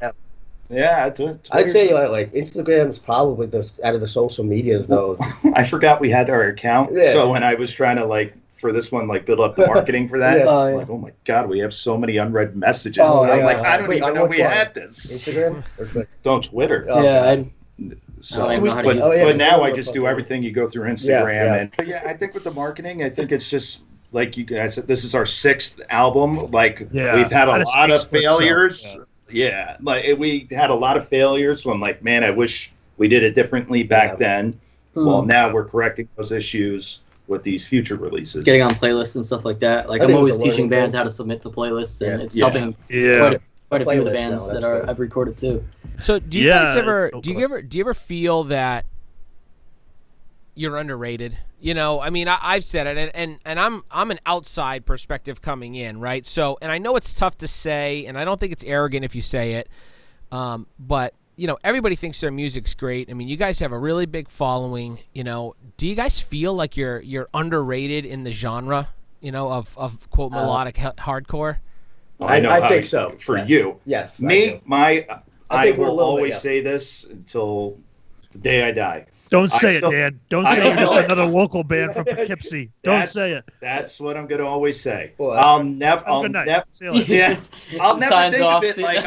Yeah, I'd say like Instagram's probably out of the social medias though. I forgot we had our account, so when I was trying to like for this one like build up the marketing for that, I'm like, oh my god, we have so many unread messages. I'm like, I don't even know we had this. Instagram? Don't Twitter. But now I just do everything. You go through Instagram, and I think with the marketing, I think it's just. Like you guys said, this is our 6th album. Like we've had a lot of failures. Like we had a lot of failures. So I'm like, man, I wish we did it differently back then. Well, now we're correcting those issues with these future releases. Getting on playlists and stuff like that. Like I'm always teaching bands how to submit to playlists, and it's helping quite a few of the bands that I've recorded too. So do you guys ever do you ever feel that you're underrated? I mean, I've said it, and I'm an outside perspective coming in, right? So, and I know it's tough to say, and I don't think it's arrogant if you say it, but everybody thinks their music's great. I mean, you guys have a really big following. Do you guys feel like you're underrated in the genre? Of quote melodic hardcore. I think so. For you, yes. Me, I will always say this until the day I die. Don't say it, Dan. Don't say you're just another local band from Poughkeepsie. Don't say it. That's what I'm going to always say. Well, I'll never think of it like,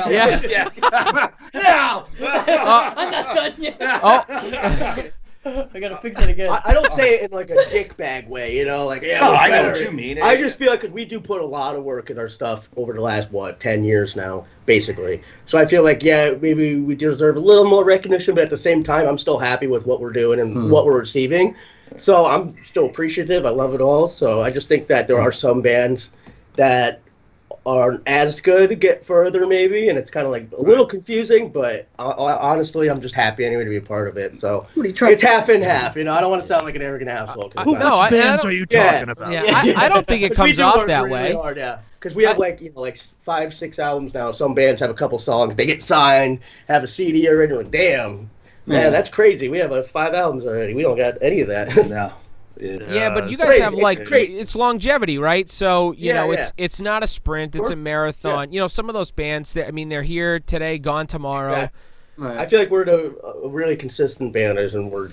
no. I'm not done yet. I gotta fix it again. I don't say it in like a dick bag way, you know, like I know what you mean. I just feel like we do put a lot of work in our stuff over the last 10 years now, basically. So I feel like maybe we deserve a little more recognition, but at the same time, I'm still happy with what we're doing and what we're receiving. So I'm still appreciative. I love it all. So I just think that there are some bands that aren't as good to get further maybe, and it's kind of like a little confusing, but honestly I'm just happy anyway to be a part of it. So it's half and half, you know. I don't want to sound like an arrogant asshole. What bands are you talking about? I don't think it comes off that way. Because we have like 5-6 albums now. Some bands have a couple songs, they get signed, have a CD already. Like, damn, man, that's crazy. We have 5 albums already. We don't got any of that. No. Yeah, but you guys have it's longevity, right? So you know, it's not a sprint; it's a marathon. You know, some of those bands, they're here today, gone tomorrow. Yeah. Right. I feel like we're a really consistent band, and we're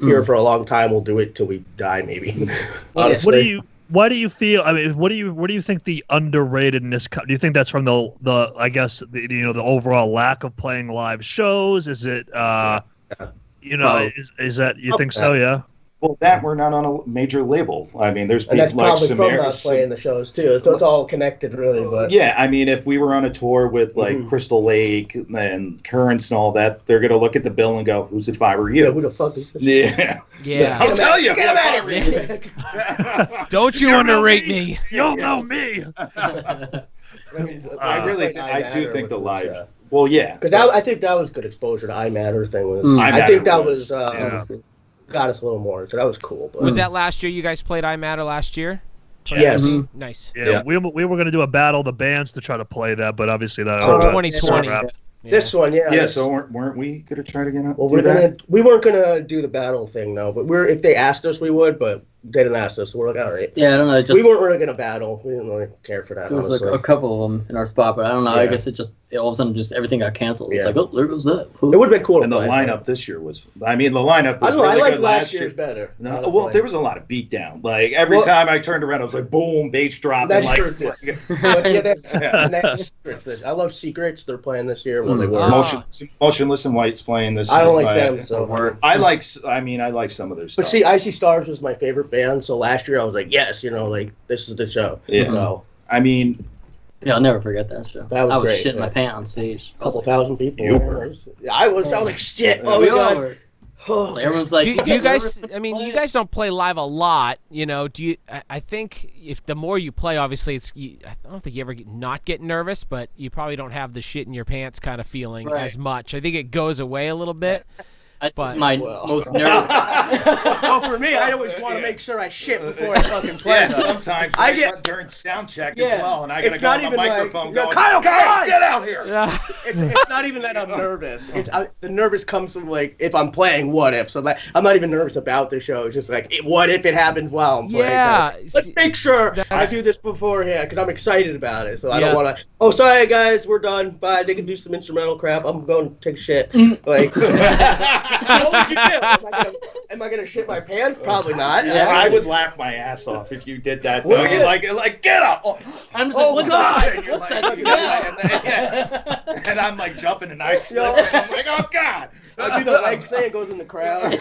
here for a long time. We'll do it till we die, maybe. Honestly. Why do you feel? I mean, what do you think the underratedness? Do you think that's from the I guess the overall lack of playing live shows? Is it is that you think so? Yeah. Well, we're not on a major label. I mean, there's and that's probably from us playing the shows too, so it's all connected, really. But yeah, I mean, if we were on a tour with like Crystal Lake and Currents and all that, they're gonna look at the bill and go, "Who's if I were you?" Yeah, who the fuck is this? Yeah. I'll tell you. Get him out of here. Don't you underrate me? You'll know me. I do think the live. Well, yeah, because I think that was good exposure. The iMatter thing was. I think that was. Got us a little more, so that was cool. But. Was that last year? You guys played iMatter last year? Yes. Nice. Yeah, we were going to do a battle of the bands to try to play that, but obviously that. 2020. This one, So weren't we going to try to get up? Well, we weren't going to do the battle thing, though. But if they asked us, we would. But they didn't ask us, so we're like, all right. Yeah, I don't know. We weren't really going to battle. We didn't really care for that. There was like a couple of them in our spot, but I don't know. Yeah. I guess all of a sudden everything got canceled. Yeah. It's like, oh, there goes that. It would have been cool. And the lineup this year was. I mean, the lineup was really good last year. Better. No, well, there was a lot of beatdown. Like every time I turned around, I was like, boom, bass drop. That's true. I love Secrets. They're playing this year. Well, they were. Motionless and White's playing this. I don't like them. So I like some of their stuff. But see, Icy Stars was my favorite band. So last year I was like, yes, like this is the show. Yeah. So, I mean, yeah, I'll never forget that show. That was I was great, shitting my pants on stage. A couple thousand people. I was like, shit. Oh, my God. Everyone's like, do you guys? I mean, you guys don't play live a lot, you know. Do you? I think if the more you play, obviously, I don't think you ever not get nervous, but you probably don't have the shit in your pants kind of feeling as much. I think it goes away a little bit. Most nervous. Well, for me, I always want to make sure I shit before I fucking play. Yeah, sometimes I get during sound check as well, and I gotta go on the microphone going, Kyle, get out here. Yeah. It's not even that I'm nervous. The nervous comes from like if I'm playing What If. So I'm not even nervous about the show. It's just like what if it happened while I'm playing. Yeah. So let's make sure I do this beforehand because I'm excited about it. So I don't want to. Oh, sorry guys, we're done. Bye. They can do some instrumental crap. I'm going to take a shit. Like. What would you do? Am I gonna shit my pants? Probably not. Yeah, I would laugh my ass off if you did that. Though. You're like get up. I'm just like, God! And I'm like jumping and I slip. I'm like, oh God! I do the leg thing. It goes in the crowd.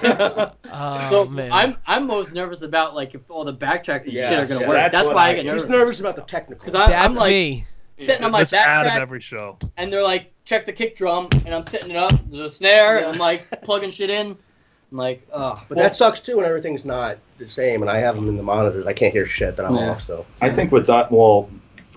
Man. I'm most nervous about like if all the backtracks and shit are gonna work. That's why I get nervous. He's nervous about the technical. Because I'm like me. Sitting on my backtracks every show. And they're like, check the kick drum, and I'm setting it up. There's a snare, and I'm like plugging shit in. I'm like, oh. But that sucks too when everything's not the same, and I have them in the monitors. I can't hear shit that I'm off. So I think with that, for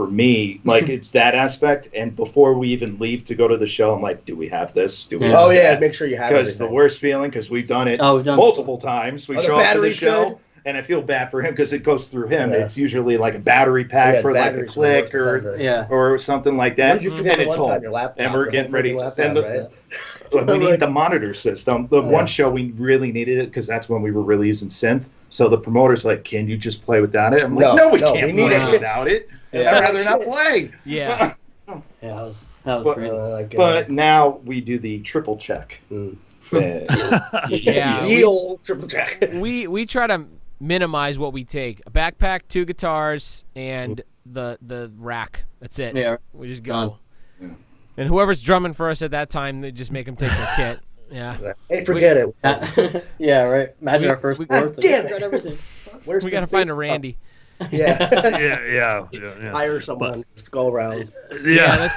me, like it's that aspect. And before we even leave to go to the show, I'm like, do we have this? Do we? Oh yeah, make sure you have it. Because the worst feeling, because we've done it multiple times. We show up to the show. And I feel bad for him because it goes through him. Yeah. It's usually like a battery pack for like a click or something like that. And it's home. And we're getting ready to send we need the monitor system. The one show we really needed it because that's when we were really using synth. So the promoter's like, can you just play without it? I'm like, no, we can't play without it. I'd rather not play. Yeah. That was crazy. But now we do the triple check. Yeah. Ye old triple jack. We try to minimize what we take. A backpack, 2 guitars, and the rack. That's it. Yeah. We just go. Yeah. And whoever's drumming for us at that time, they just make them take their kit. Yeah. Hey, forget it. Yeah, right. Imagine our first board. Damn it. Everything. We got to find a Randy. Yeah. Yeah. Hire someone. Just go around. Yeah.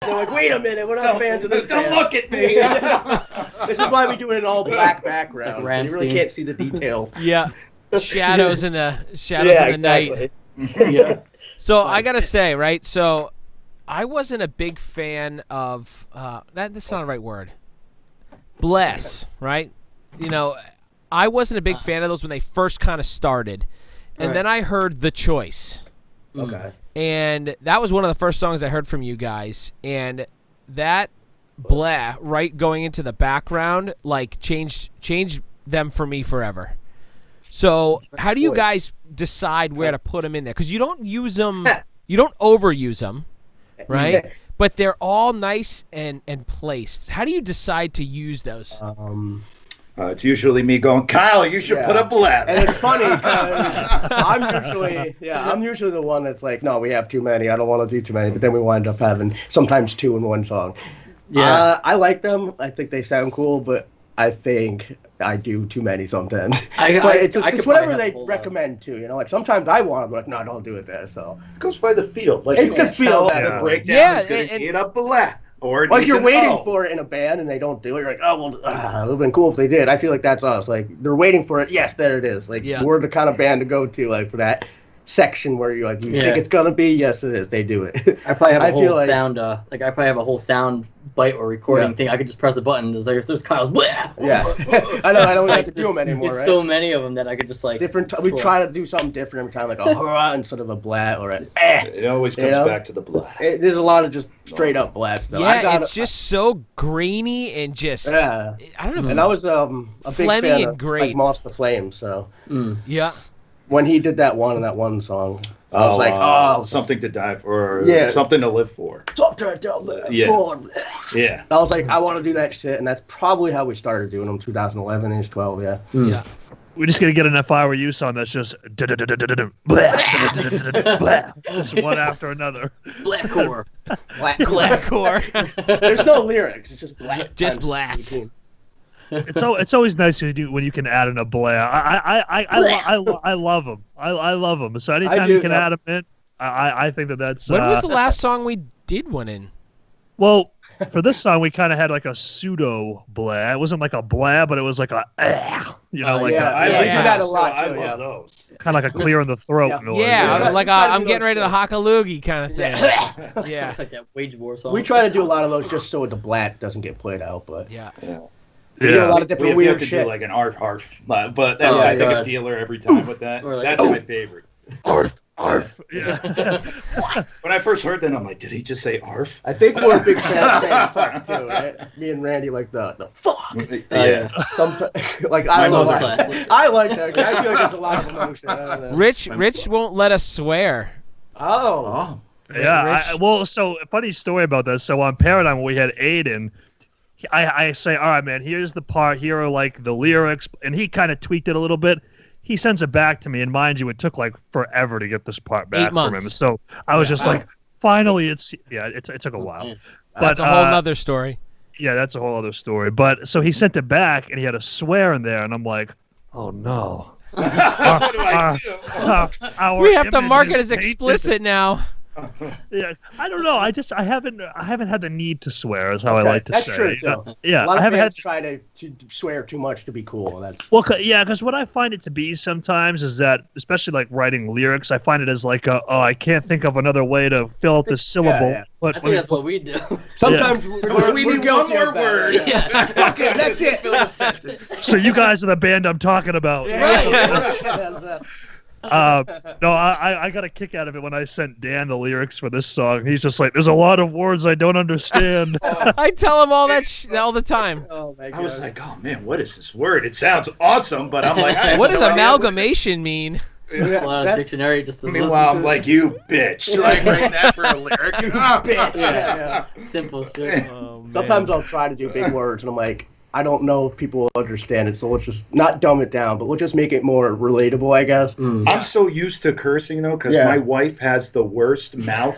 They're like, wait a minute, we're not fans of this Don't band. look at me. This is why we do it in all black background. Like So you really can't see the details. Yeah. Shadows in the night. Yeah. So I gotta say, right? So I wasn't a big fan of that's not the right word. Bless, right? You know, I wasn't a big fan of those when they first kind of started, and then I heard The Choice. Okay. And that was one of the first songs I heard from you guys, and that blah right going into the background like changed them for me forever. So how do you guys decide where to put them in there? Because you don't use them, you don't overuse them, right? But they're all nice and placed. How do you decide to use those? It's usually me going, Kyle, you should put a blab. And it's funny because I'm usually the one that's like, no, we have too many. I don't want to do too many. But then we wind up having sometimes two in one song. Yeah, I like them. I think they sound cool, but I think I do too many sometimes. It's whatever they recommend too. You know, like sometimes I want to, but no, don't do it there. So it goes by the feel. Like it can feel the breakdown is going to eat up a blab. Or like you're waiting for it in a band and they don't do it. You're like, oh, well, it would have been cool if they did. I feel like that's us. Like, they're waiting for it. Yes, there it is. Like, we're the kind of band to go to, like, for that section where you're like, you think it's going to be? Yes, it is. They do it. I probably have a whole sound, I probably have a whole sound bite or recording thing. I could just press a button. It's like, there's Kyle's blah. Yeah. I know. I don't have to do them anymore, There's right? so many of them that I could just, like... we try to do something different every time, like a hurrah instead of a blah or a eh. It always comes back to the blah. There's a lot of just straight up blah stuff. Yeah, it's just so grainy and just... Yeah. I don't know. And I was a big fan of like, Moss the Flame, so... Yeah. When he did that one song... I was like, something to die for, or something to live for. Something to live for. Yeah. I was like, I want to do that shit, and that's probably how we started doing them, 2011-ish, 12, yeah. Yeah. We're just gonna get an If I Were You song that's just just one after another. Blackcore. Blackcore. There's no lyrics. It's just black. Just blast. It's always nice when you can add in a blah. I love them. I love them. So anytime you can add them in, I think that's. When was the last song we did one in? Well, for this song, we kind of had like a pseudo blah. It wasn't like a blah, but it was like a, you know, like I do that a lot. I love those. Kind of like a clear in the throat noise. Yeah, like I'm getting ready to hock a loogie kind of thing. Yeah. Like that Wage War song. We try to do a lot of those just so the blat doesn't get played out, but We do a lot of different weird to shit. Do like an arf, but I think a dealer every time with that. Like, that's my favorite. Arf. Yeah. When I first heard that, I'm like, did he just say arf? I think we're a big fan of saying fuck too, right? Me and Randy like the fuck. Like I don't know. I like that. I feel like it's a lot of emotion. I don't know. Rich won't let us swear. Oh. Yeah. So a funny story about this. So on Paradigm, when we had Aiden. I say, all right, man, here's the part. Here are like the lyrics, and he kind of tweaked it a little bit. He sends it back to me, and mind you, it took like forever to get this part back 8 months. from him. So I was just like, finally, it took a while. But that's a whole nother story. Yeah, that's a whole other story. But so he sent it back, and he had a swear in there, and I'm like, oh no. What do I do? We have to mark it as explicit now. Yeah, I don't know. I haven't had the need to swear, is how I like to say. That's true too. Yeah, a lot I of haven't had to try to swear too much to be cool. That's because what I find it to be sometimes is that, especially like writing lyrics, I find it as like I can't think of another way to fill out this syllable. Yeah. But I think that's what we do. Sometimes we need one more word. Yeah. Fuck it, that's it. Fill a sentence. So you guys are the band I'm talking about. No, I got a kick out of it when I sent Dan the lyrics for this song. He's just like, there's a lot of words I don't understand. I tell him all that all the time. Oh my God. I was like, oh man, what is this word? It sounds awesome, but I'm like, what does amalgamation mean? A lot of dictionary just to Meanwhile, I'm like, you bitch. Like, writing that for a lyric. bitch. Yeah. Simple shit. Oh, man. Sometimes I'll try to do big words, and I'm like, I don't know if people will understand it, so let's just not dumb it down, but we'll just make it more relatable, I guess. I'm so used to cursing, though, because my wife has the worst mouth.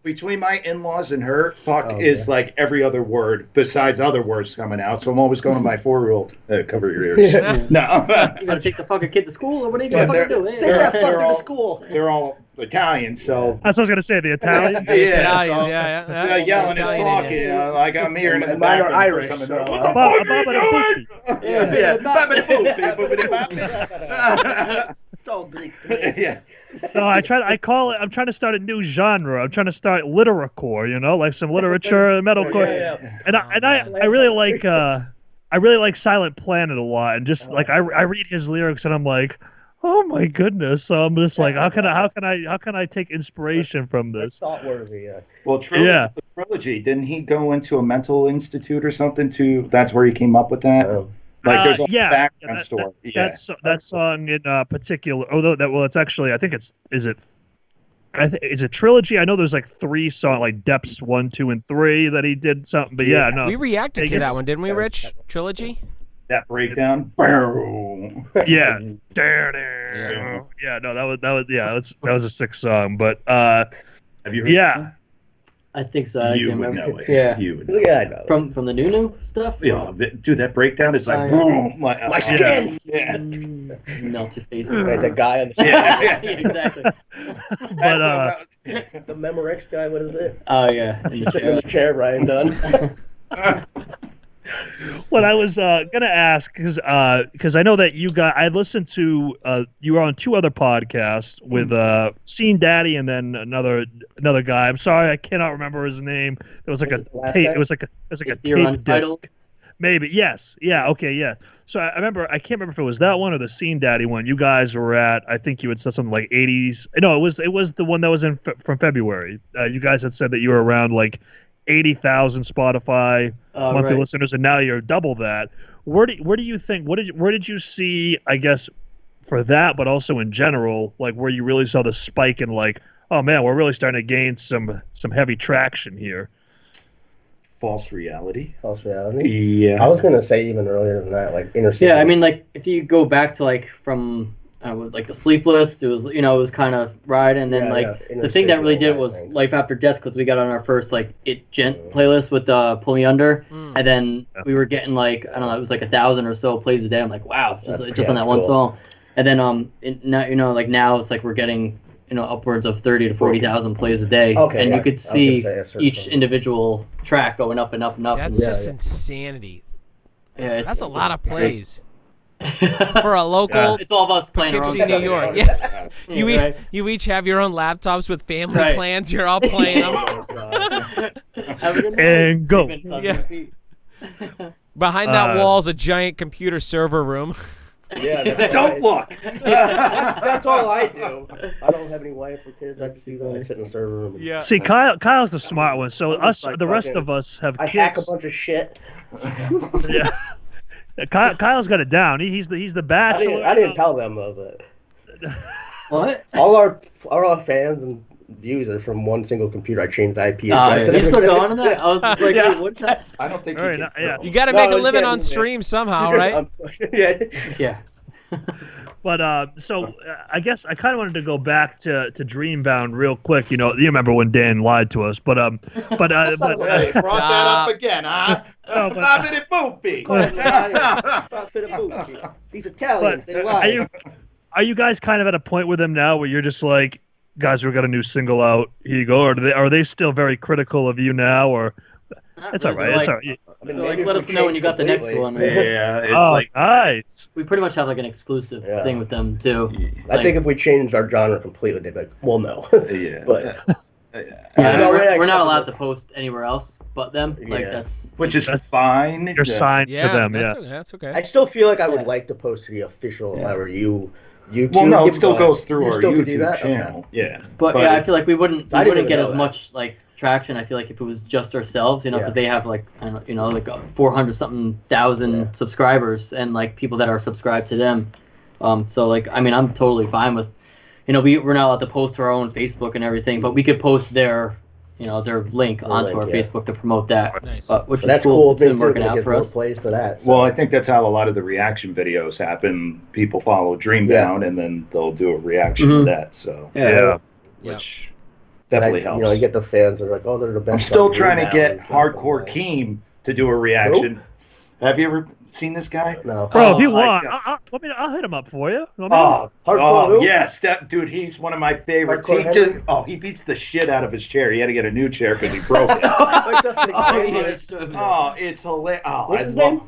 Between my in-laws and her, fuck is like every other word besides other words coming out. So I'm always going to my 4-year-old, cover your ears. No. You gonna take the fucking kid to school, or what are you gonna fucking do? Take that fucker to school. They're all Italian, so That's what I was gonna say. The Italian. yeah, Italians, so yeah. they're yelling and talking. Like I'm hearing in the Mine are background. Irish, What so- the fuck Ababa are you da doing? Bucci. Yeah. Boopity-boopity-boppity. It's all Greek. Yeah. So I'm trying to start a new genre. I'm trying to start literature, like some literature, metalcore. Yeah. And I really like Silent Planet a lot, and just I read his lyrics and I'm like, oh my goodness. So I'm just like, how can I take inspiration from this? Thought worthy. Well, Trilogy, didn't he go into a mental institute or something too? That's where he came up with that. Like there's a background story. That song in particular, it's actually, I think is it Trilogy? I know there's like 3 songs, like Depths 1, 2, and 3 that he did something, but no. We reacted to that one, didn't we, Rich? Trilogy? That breakdown. Yeah. No, that was a sick song, but Have you heard that? I think so. You I would remember. know it. Yeah. You would know it. Yeah, I know. From the new stuff? Yeah, dude, that breakdown is like My skin. Yeah. Melt your face. Right, the guy on the Yeah. Exactly. but the Memorex guy. What is it? Oh, yeah. He's sitting in the chair, Ryan Dunn. what I was gonna ask, because I know that I listened to you were on 2 other podcasts with Scene Daddy and then another guy. I'm sorry, I cannot remember his name. It was like a tape. It was like a tape disc. Maybe, yes, yeah, okay, yeah. So I can't remember if it was that one or the Scene Daddy one. You guys were at, I think you had said something like 80s. No, it was the one that was from February. You guys had said that you were around like 80,000 Spotify monthly listeners, and now you're double that. Where do you think? Where did you see? I guess for that, but also in general, like where you really saw the spike in like, oh man, we're really starting to gain some heavy traction here. False reality. False reality. Yeah. I was gonna say even earlier than that, like Inner Cities. Yeah, I mean, like if you go back to like from like the Sleepless, it was it was kind of ride, and then the thing that really did was Life After Death, because we got on our first like Gent playlist with Pull Me Under, and then we were getting like I don't know, it was like 1,000 or so plays a day. I'm like, wow, just on that one song, and then now like now it's like we're getting upwards of 30 to 40,000 plays a day, and you could see each individual track going up and up and up. That's just insanity. Yeah, that's a lot of plays. For a local, it's all about us playing around New York. Yeah, you each have your own laptops with family plans. You're all playing them. And go. Yeah. Behind that wall is a giant computer server room. Yeah, don't look. That's all I do. I don't have any wife or kids. I just do that. I sit in the server room. Yeah. See, Kyle's the smart one. So the rest of us have I kids. hack a bunch of shit. Yeah. Kyle's got it down. He's the bachelor. I didn't tell them though that. What? All our fans and views are from one single computer. I changed the IP address. You're still going on that? I was just like, wait, what's that? I don't think you got to make a living on stream somehow, right? Yeah. But so I guess I kind of wanted to go back to Dreambound real quick. You remember when Dan lied to us, but Hey, brought that up again, huh? These Italians, they lie. Are you guys kind of at a point with them now where you're just like, guys, we got a new single out, here you go, or are they still very critical of you now, or it's all right, it's all right. I mean, let us know when you got the next one. Yeah, it's nice. We pretty much have like an exclusive thing with them too. I think if we changed our genre completely, they'd be like, well, no. Yeah. But we're not allowed to post anywhere else but them. Like which is fine. You're signed to them. That's okay. I still feel like I would like to post to the official YouTube. Well, no, it still goes through our YouTube Okay. channel. Yeah. But I feel like we wouldn't get as that. much like traction. I feel like if it was just ourselves, because they have like like 400 something thousand subscribers and like people that are subscribed to them. So like I mean I'm totally fine with, we're not allowed to post to our own Facebook and everything, but we could post their link onto our Facebook to promote that. Nice. Which that's is cool. It's been too, working out for us. Plays to that. Well, I think that's how a lot of the reaction videos happen. People follow Dreambound and then they'll do a reaction to that. So which definitely helps. You get the fans that are like, oh, they're the best. I'm still trying to get Hardcore Keem to do a reaction. Have you ever seen this guy? No. Bro, if you my want, I'll hit him up for you. Hardcore who? yeah, dude, he's one of my favorites. He beats the shit out of his chair. He had to get a new chair because he broke it. It's hilarious. What's his name?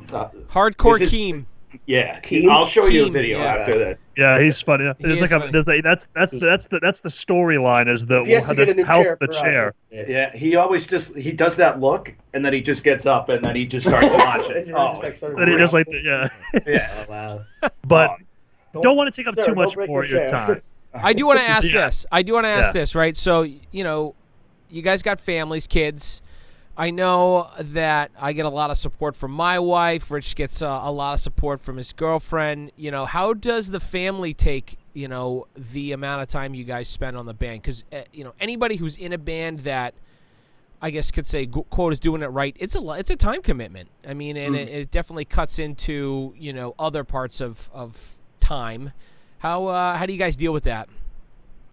Hardcore Keem. Yeah, Keem? I'll show you a Keem, video yeah. after this. Yeah, he's funny. It's like funny. that's the storyline is the He has to get a new health chair of the for chair. Yeah, he always he does that look, and then he just gets up, and then he just starts watching. And he just yeah. Oh, wow. But don't want to take up Sir, too much don't break more of your your chair. time. I do want to ask Yeah. this. I do want to ask Yeah. this, right? So, you guys got families, kids. I know that I get a lot of support from my wife. Rich gets a lot of support from his girlfriend. How does the family take, the amount of time you guys spend on the band? Because, anybody who's in a band that I guess could say, quote, is doing it right, it's a time commitment. I mean, and it definitely cuts into, other parts of time. How do you guys deal with that?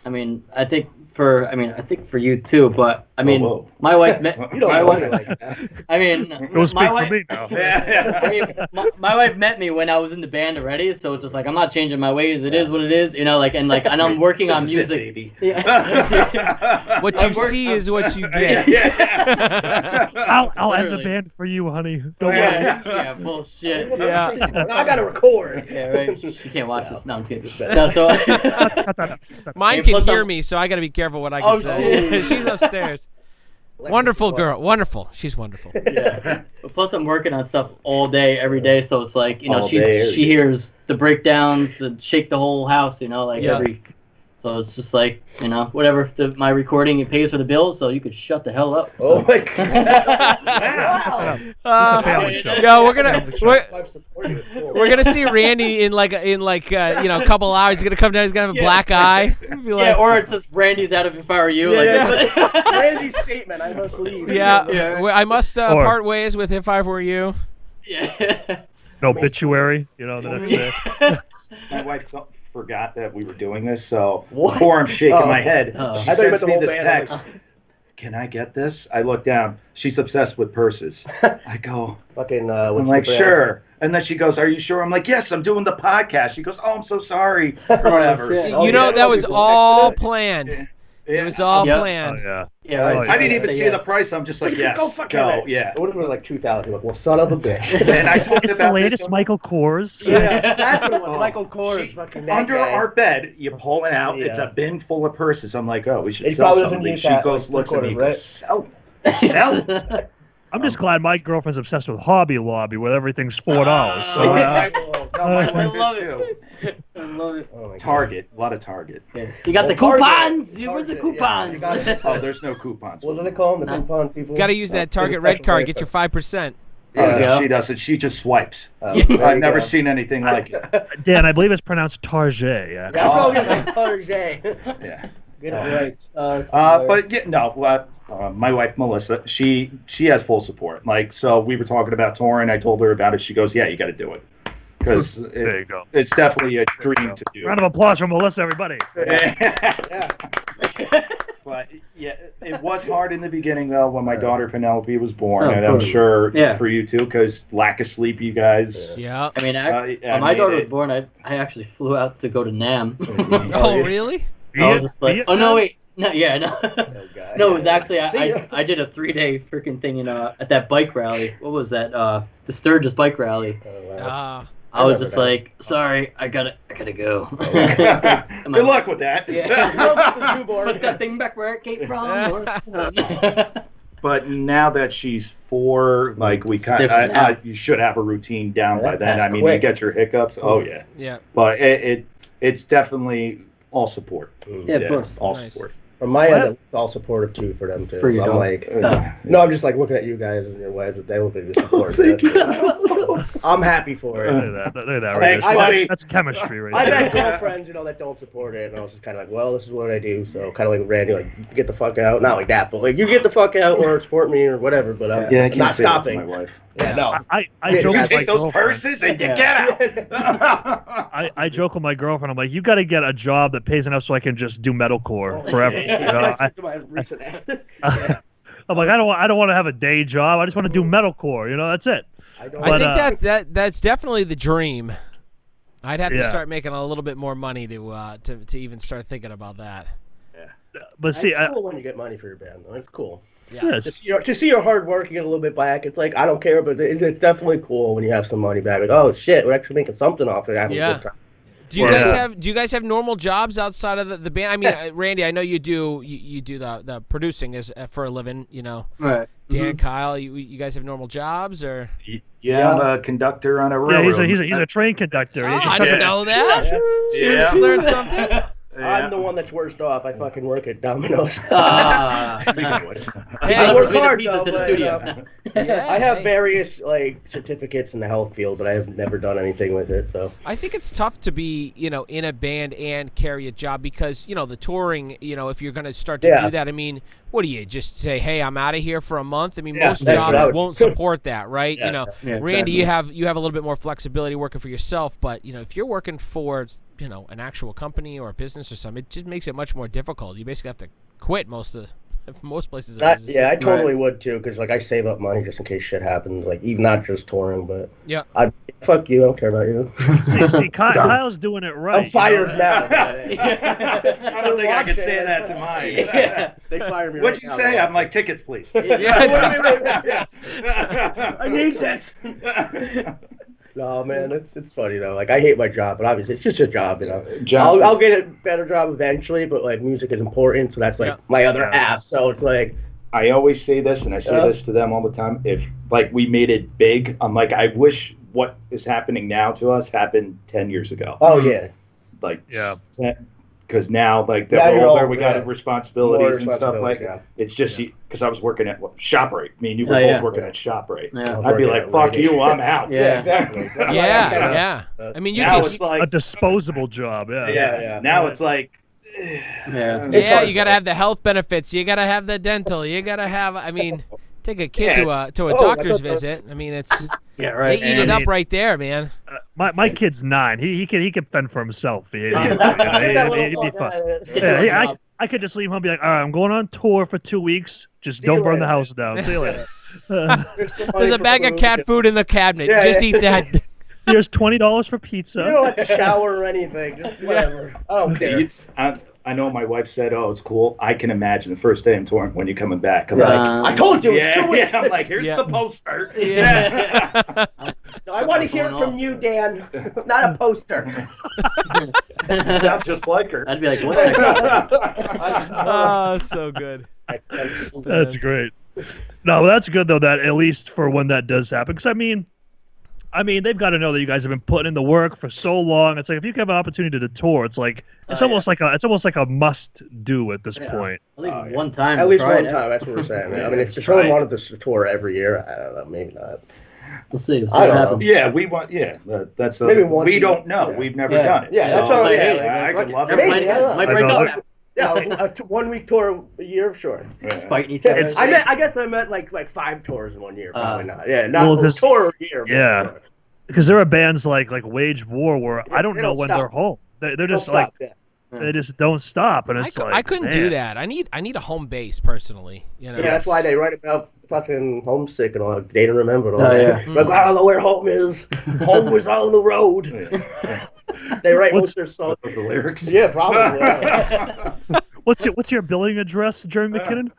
I mean, I think for you too, but I mean, Whoa. my wife met You don't my know wife. me like that. I mean, Don't speak my for wife. me now. I mean, my wife met me when I was in the band already, so it's just like I'm not changing my ways. It is what it is, and I'm working on This is it, music. baby. Yeah. What you see is what you get. I'll end the Literally. band for you, honey. Don't worry. Yeah, bullshit. Yeah. Now I gotta record. Yeah, right. She can't watch this. No, I'm just kidding. No, so Mine And can plus hear I'm- me, so I got to be careful what I can Oh, say. shit. She's upstairs. Wonderful girl. Wonderful. She's wonderful. yeah. But plus, I'm working on stuff all day, every day. So it's like All day, she hears the breakdowns and shake the whole house. Yeah. every. So it's just like whatever. My recording it pays for the bills, so you could shut the hell up. So. Oh my god. Wow. It's a family show. Yeah, we're gonna Wife's supporting you, it's cool. we're gonna see Randy in a couple hours. He's gonna come down. He's gonna have a black eye. Be like, Yeah, or it's just Randy's out of If I Were You. Randy's statement, I must leave. yeah, Yeah. I must Or- part ways with If I Were You. Yeah. No obituary, the next day. My wife forgot that we were doing this, so What? before I'm shaking Oh. my head, Oh. she I thought you meant sends the me whole this band. text. Can I get this? I look down. She's obsessed with purses. I go, Fucking, I'm like, sure. And then she goes, are you sure? I'm like, yes, I'm doing the podcast. She goes, oh, I'm so sorry. Or whatever. shit. Oh, You know yeah. that was People all expected planned. It Yeah. was all Yep. Oh planned. yeah. Yeah. Oh, Right. yeah. I didn't even Say see yes. the price. I'm just like, yes, Go fuck go. it. Yeah. It would have been like 2,000. Like, well, son of a bitch. And I talked It's the about latest this Michael Kors. Yeah, that's what it was. Oh. Michael Kors. She- Fucking that under guy. our bed. You pull it out. Yeah. It's a bin full of purses. I'm like, oh, we should He sell probably some of doesn't these. use She that, goes, like, looks at me, three-quarter, goes, sell. Sell. I'm just glad my girlfriend's obsessed with Hobby Lobby, where everything's $4. Oh, So, yeah. No, my I wife love is it. too. I love it. Oh my God. Target. A lot of Target. You got the Well, Target. coupons. Where's the Target, yeah. coupons? You got it. Oh, there's no coupons. What do they call them? The coupon people? Got to use that Target Red card. Get your 5%. There you No, go. she doesn't. She just swipes. Oh, Yeah. there I've you never go. seen anything like it. Dan, I believe it's pronounced Target. Yeah, Yeah. I'm probably gonna say Target. Yeah. Get it right. But yeah, no. My wife Melissa, she has full support. Like, so we were talking about touring. I told her about it. She goes, "Yeah, you got to do it," because There you go. it's definitely a dream to do. Round of applause for Melissa, everybody. Yeah. But yeah, it was hard in the beginning though when my daughter Penelope was born, Oh, of and I'm course. sure Yeah. for you too, because lack of sleep, you guys. Yeah. I mean, I when my mean, daughter was it- born, I actually flew out to go to Nam. Oh, really? I was just like, oh no, wait, no, yeah, no, Oh, God. no, it was actually See ya. I did a 3-day freaking thing at that bike rally. What was that? The Sturgis bike rally. Oh, wow. I was remember just that. like, sorry, I gotta go. Good luck with that. Yeah. Put that thing back where it came from. But now that she's 4, like we It's kind different now. you should have a routine down Yeah, by that then. I passed mean, quick. you get your hiccups. Oh yeah, Yeah. but it's definitely all support. Yeah, of course. all Nice. support. From my end, it's all supportive too for them too. For your So I'm dog. like, no, I'm just like looking at you guys and your wives. They look at the support. I'm happy for it. Look at that. Look at that right Thanks, there. buddy. That's chemistry right I've there. had girlfriends, that don't support it, and I was just kind of like, well, this is what I do. So kind of like Randy, like, get the fuck out. Not like that, but like, you get the fuck out or support me or whatever. But I'm Yeah, I can't not say that to stopping. my wife. Yeah, no. I Yeah, joke You with my take those girlfriend. purses and you Yeah. get out. I joke with my girlfriend. I'm like, you got to get a job that pays enough so I can just do metalcore forever. You know, That's like my recent I'm like, I don't want to have a day job. I just want to do metalcore. That's it. I think that's definitely the dream. I'd have to start making a little bit more money to even start thinking about that. Yeah. But see, it's cool when you get money for your band, though. It's cool. Yeah. To see your hard work, you get a little bit back. It's like, I don't care, but it's definitely cool when you have some money back. Like, oh shit, we're actually making something off it. Having a good time. Do you guys have normal jobs outside of the band? I mean, Randy, I know you do the producing as for a living. You know, right? Dan, Kyle, you guys have normal jobs or? Yeah, I'm a conductor on a railroad. Yeah, he's a train conductor. I didn't know that. Yeah. Learned something. I'm the one that's worst off. I fucking work at Domino's. Speaking of which, I work hard, pizza though, to the studio. I have various certificates in the health field, but I have never done anything with it. So I think it's tough to be, in a band and carry a job because, the touring, if you're going to start to do that, I mean, what do you just say, hey, I'm out of here for a month? I mean, most jobs won't support that, right? Randy, exactly. you have a little bit more flexibility working for yourself, but, if you're working for, an actual company or a business or something, it just makes it much more difficult. You basically have to quit most places. I totally would too, because I save up money just in case shit happens. Even not just touring, but fuck you. I don't care about you. See, Kyle's doing it right. I'm fired now. I don't think I could say that to mine. They fired me. What'd you say? I'm like, tickets, please. Wait. I need this. No, man, it's funny though. I hate my job, but obviously it's just a job, I'll get a better job eventually, but music is important, so that's my other half. So it's I always say this, and I say this to them all the time. If we made it big, I'm like, I wish what is happening now to us happened 10 years ago. Oh yeah. Because now, that we're older, we got responsibilities and stuff it's just because I was working at ShopRite. Me and you were both working at ShopRite. Yeah. I'd be like, "Fuck you, I'm out." Yeah, exactly. Yeah. I mean, it's a disposable job. Yeah. Now it's like, you got to have the health benefits. You got to have the dental. You got to have. I mean, take a kid to a doctor's visit. I mean, it's they eat it up right there, man. My kid's 9. He can fend for himself. He'd be fine. I could just leave him and be like, all right, I'm going on tour for 2 weeks. Just don't burn the house down. See you later. There's a bag of cat food in the cabinet. Just eat that. Here's $20 for pizza. You don't have to shower or anything. Just whatever. I don't care. I know my wife said, "Oh, it's cool." I can imagine the first day I'm touring when you're coming back. I'm like, I told you it's 2 weeks. I'm like, here's the poster. No, I want to hear it from you, Dan, not a poster. You sound just like her. I'd be like, what's that? Oh, so good. That's great. No, that's good though. That at least for when that does happen, because I mean, they've got to know that you guys have been putting in the work for so long. It's like if you have an opportunity to tour, it's almost like a must do at this point. At least one time. At least one time. That's what we're saying. I mean, if someone wanted to tour every year, I don't know, maybe not. We'll see. I don't know. Yeah, we want. Yeah, that's maybe we don't know. Yeah. We've never done it. Yeah, so, that's all. I could love it. Might break up. Yeah, a 1 week tour a year, sure. Fighting each other. I guess I meant like 5 tours in 1 year. Probably not. Yeah, not a tour a year. Yeah. Sure. Because there are bands like Wage War where I don't know when they're home. They're just they just don't stop, and it's I couldn't do that. I need a home base personally. Yeah, that's why they write about fucking homesick and all. Day to remember and all. Like, I don't know where home is. Home was on the road. They write most of their songs. The lyrics. Yeah, probably. What's your billing address, Jeremy McKinnon?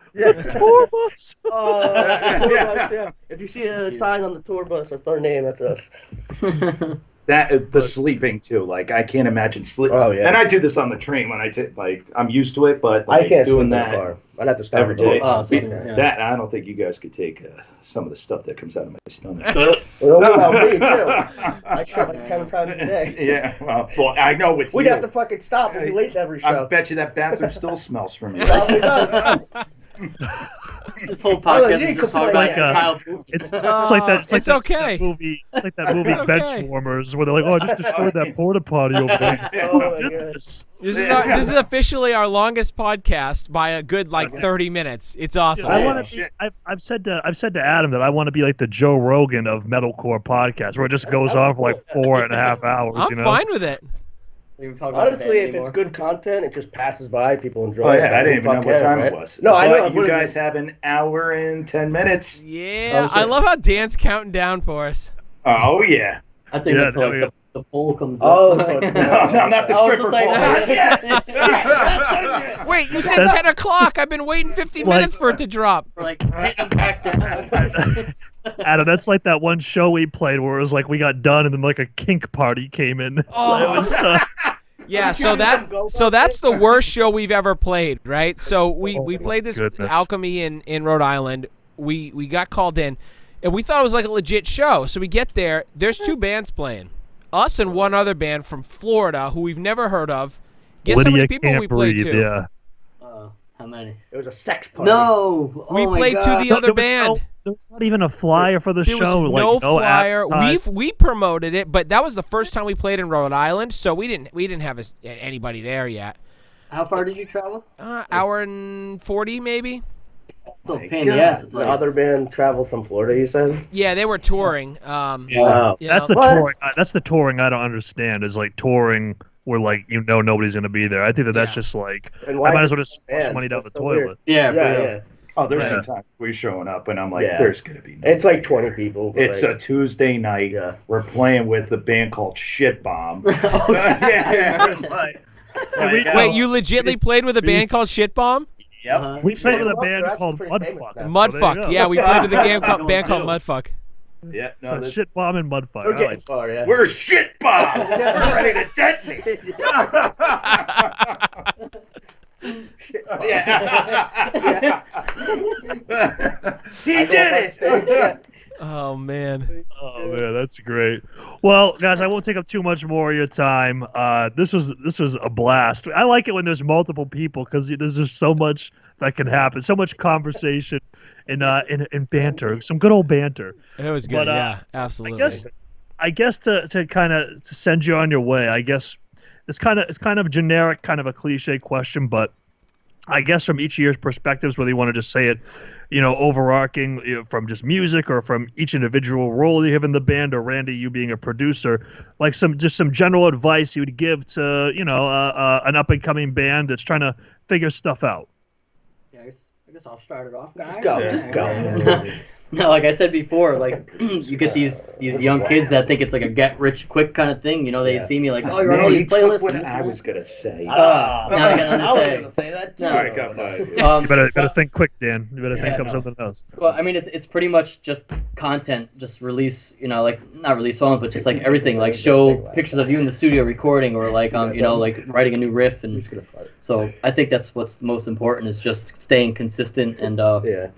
Tour bus. Tour bus, yeah. If you see a sign on the tour bus, that's our name. That's us. The sleeping too. I can't imagine sleep. Oh yeah. And I do this on the train when I take. I'm used to it, but I can't doing sleep that in the car. I'd have to stop every day. That I don't think you guys could take some of the stuff that comes out of my stomach. Well, me too. I shit 10 times a day. Yeah. Well, I know with We'd have to fucking stop and be late to every show. I bet you that bathroom still smells from you. Probably does. This whole podcast is just talking about Kyle. It's like that. It's okay. That movie Benchwarmers, where they're like, "Oh, I just destroyed that porta potty over there." Who did this? This is officially our longest podcast by a good 30 minutes. It's awesome. I've said to Adam that I want to be like the Joe Rogan of metalcore podcasts, where it just goes on for 4.5 hours. I'm fine with it. Honestly, if it's good content, it just passes by. People enjoy Oh it. yeah, I didn't even know what time it was. No, I know. You guys have an hour and 10 minutes. Yeah, I love how Dan's counting down for us. Oh yeah. I think until like the poll comes up. No, not the stripper poll. Wait, you said 10 o'clock. I've been waiting 50 minutes for it to drop. We're like hitting back down. Adam, that's like that one show we played where it was like we got done and then like a kink party came in. So it was. Yeah, so that's the worst show we've ever played, right? So we played this Alchemy in Rhode Island. We got called in, and we thought it was like a legit show. So we get there. There's 2 bands playing, us and one other band from Florida who we've never heard of. Guess how many people we played to? Yeah. How many? It was a sex party. No, we played to the other band. There was not even a flyer for the show. There was no flyer. We promoted it, but that was the first time we played in Rhode Island, so we didn't have anybody there yet. How far did you travel? Hour and 40 maybe. Still pain in the ass. The other band traveled from Florida, you said? Yeah, they were touring. That's the touring. That's the touring I don't understand. Is like touring where like nobody's gonna be there. I think that's just like I might as well just flush money down the toilet. Yeah. Oh, there's been times we're showing up and I'm like, there's gonna be. It's like 20 people. It's a Tuesday night. Yeah. We're playing with a band called Shit Bomb. Wait, you legitly played with a band called Shit Bomb? Yep. We played with a band called Mudfuck. Mudfuck. Yeah, we played with a band called Mudfuck. Yeah, no, so Shit Bomb and Mudfuck. We're getting far, yeah. We're Shit Bomb. We're ready to detonate. He did it. Oh man. Oh man, that's great. Well, guys, I won't take up too much more of your time. This was a blast. I like it when there's multiple people because there's just so much that can happen, so much conversation and banter, some good old banter. It was good. Yeah, absolutely. I guess to kind of send you on your way. I guess it's kind of generic, kind of a cliche question, but I guess from each of your perspectives, whether you want to just say it, overarching from just music or from each individual role you have in the band, or Randy, you being a producer, like some general advice you would give to an up and coming band that's trying to figure stuff out. Yeah, I guess I'll start it off, guys. Just go. No, like I said before, like you get these young kids that think it's like a get rich quick kind of thing. They see me like, oh, you're on all these playlists. What I was gonna say. Now I got nothing to say. That too. All right, got five. You better think quick, Dan. You better think of something else. Well, I mean, it's pretty much just content, just release. Like not release songs, but just like everything, like show pictures of you in the studio recording, or like like writing a new riff. And so I think that's what's most important is just staying consistent and yeah.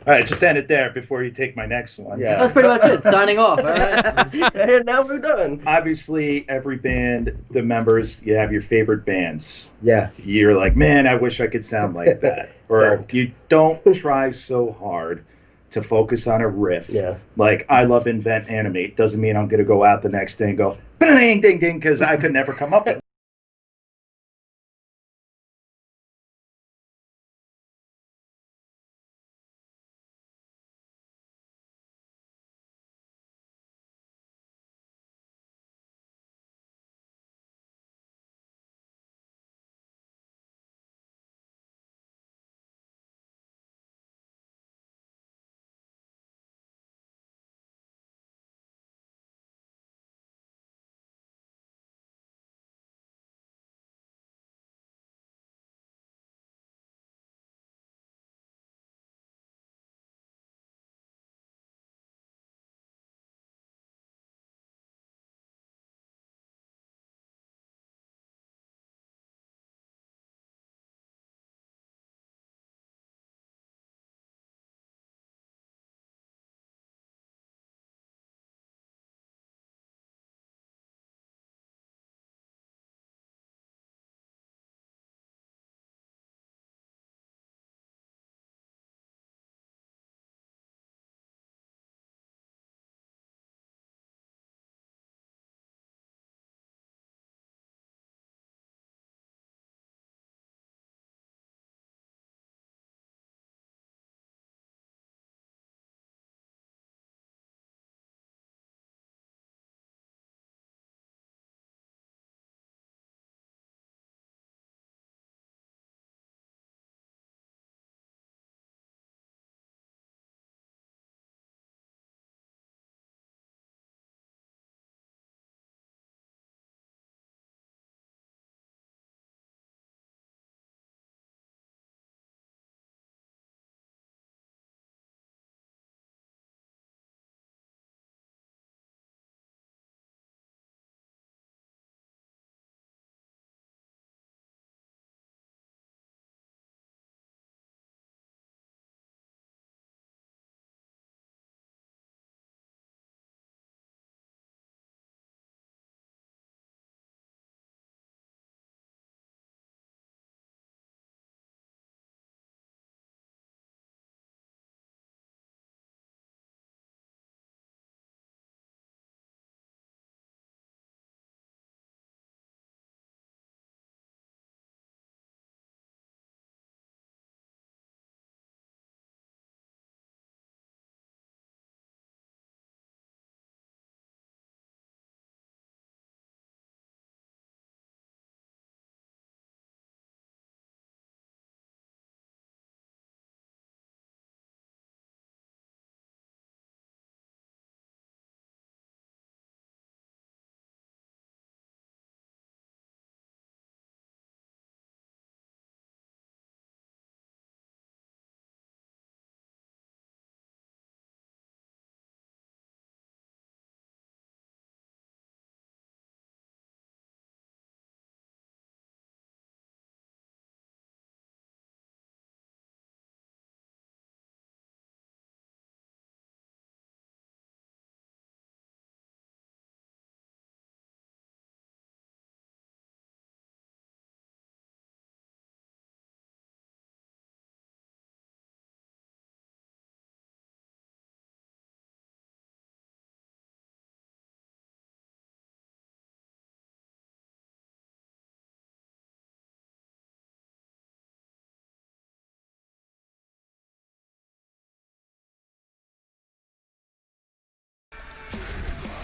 All right, just end it there before you take my next one. Yeah, that's pretty much it. Signing off. All right. And now we're done. Obviously, every band, the members, you have your favorite bands. Yeah. You're like, man, I wish I could sound like that. Or you don't try so hard to focus on a riff. Yeah. Like, I love Invent Animate. Doesn't mean I'm going to go out the next day and go, ding, ding, ding, because I could never come up with it.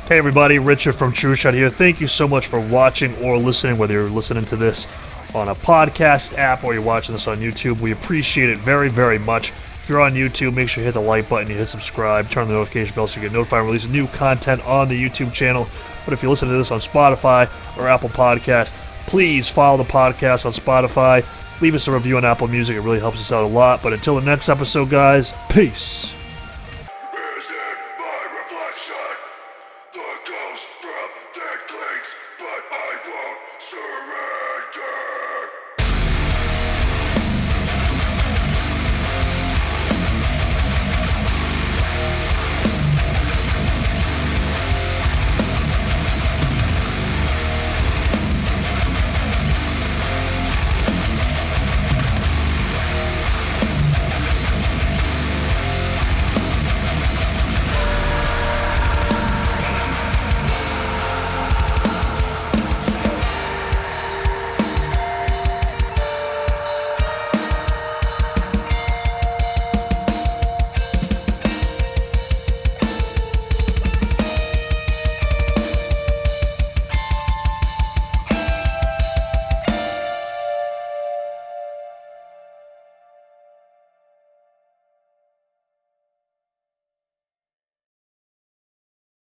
Hey everybody, Richard from TrueShot here. Thank you so much for watching or listening, whether you're listening to this on a podcast app or you're watching this on YouTube. We appreciate it very, very much. If you're on YouTube, make sure you hit the like button, you hit subscribe, turn the notification bell so you get notified when we release new content on the YouTube channel. But if you listen to this on Spotify or Apple Podcasts, please follow the podcast on Spotify. Leave us a review on Apple Music. It really helps us out a lot. But until the next episode, guys, peace.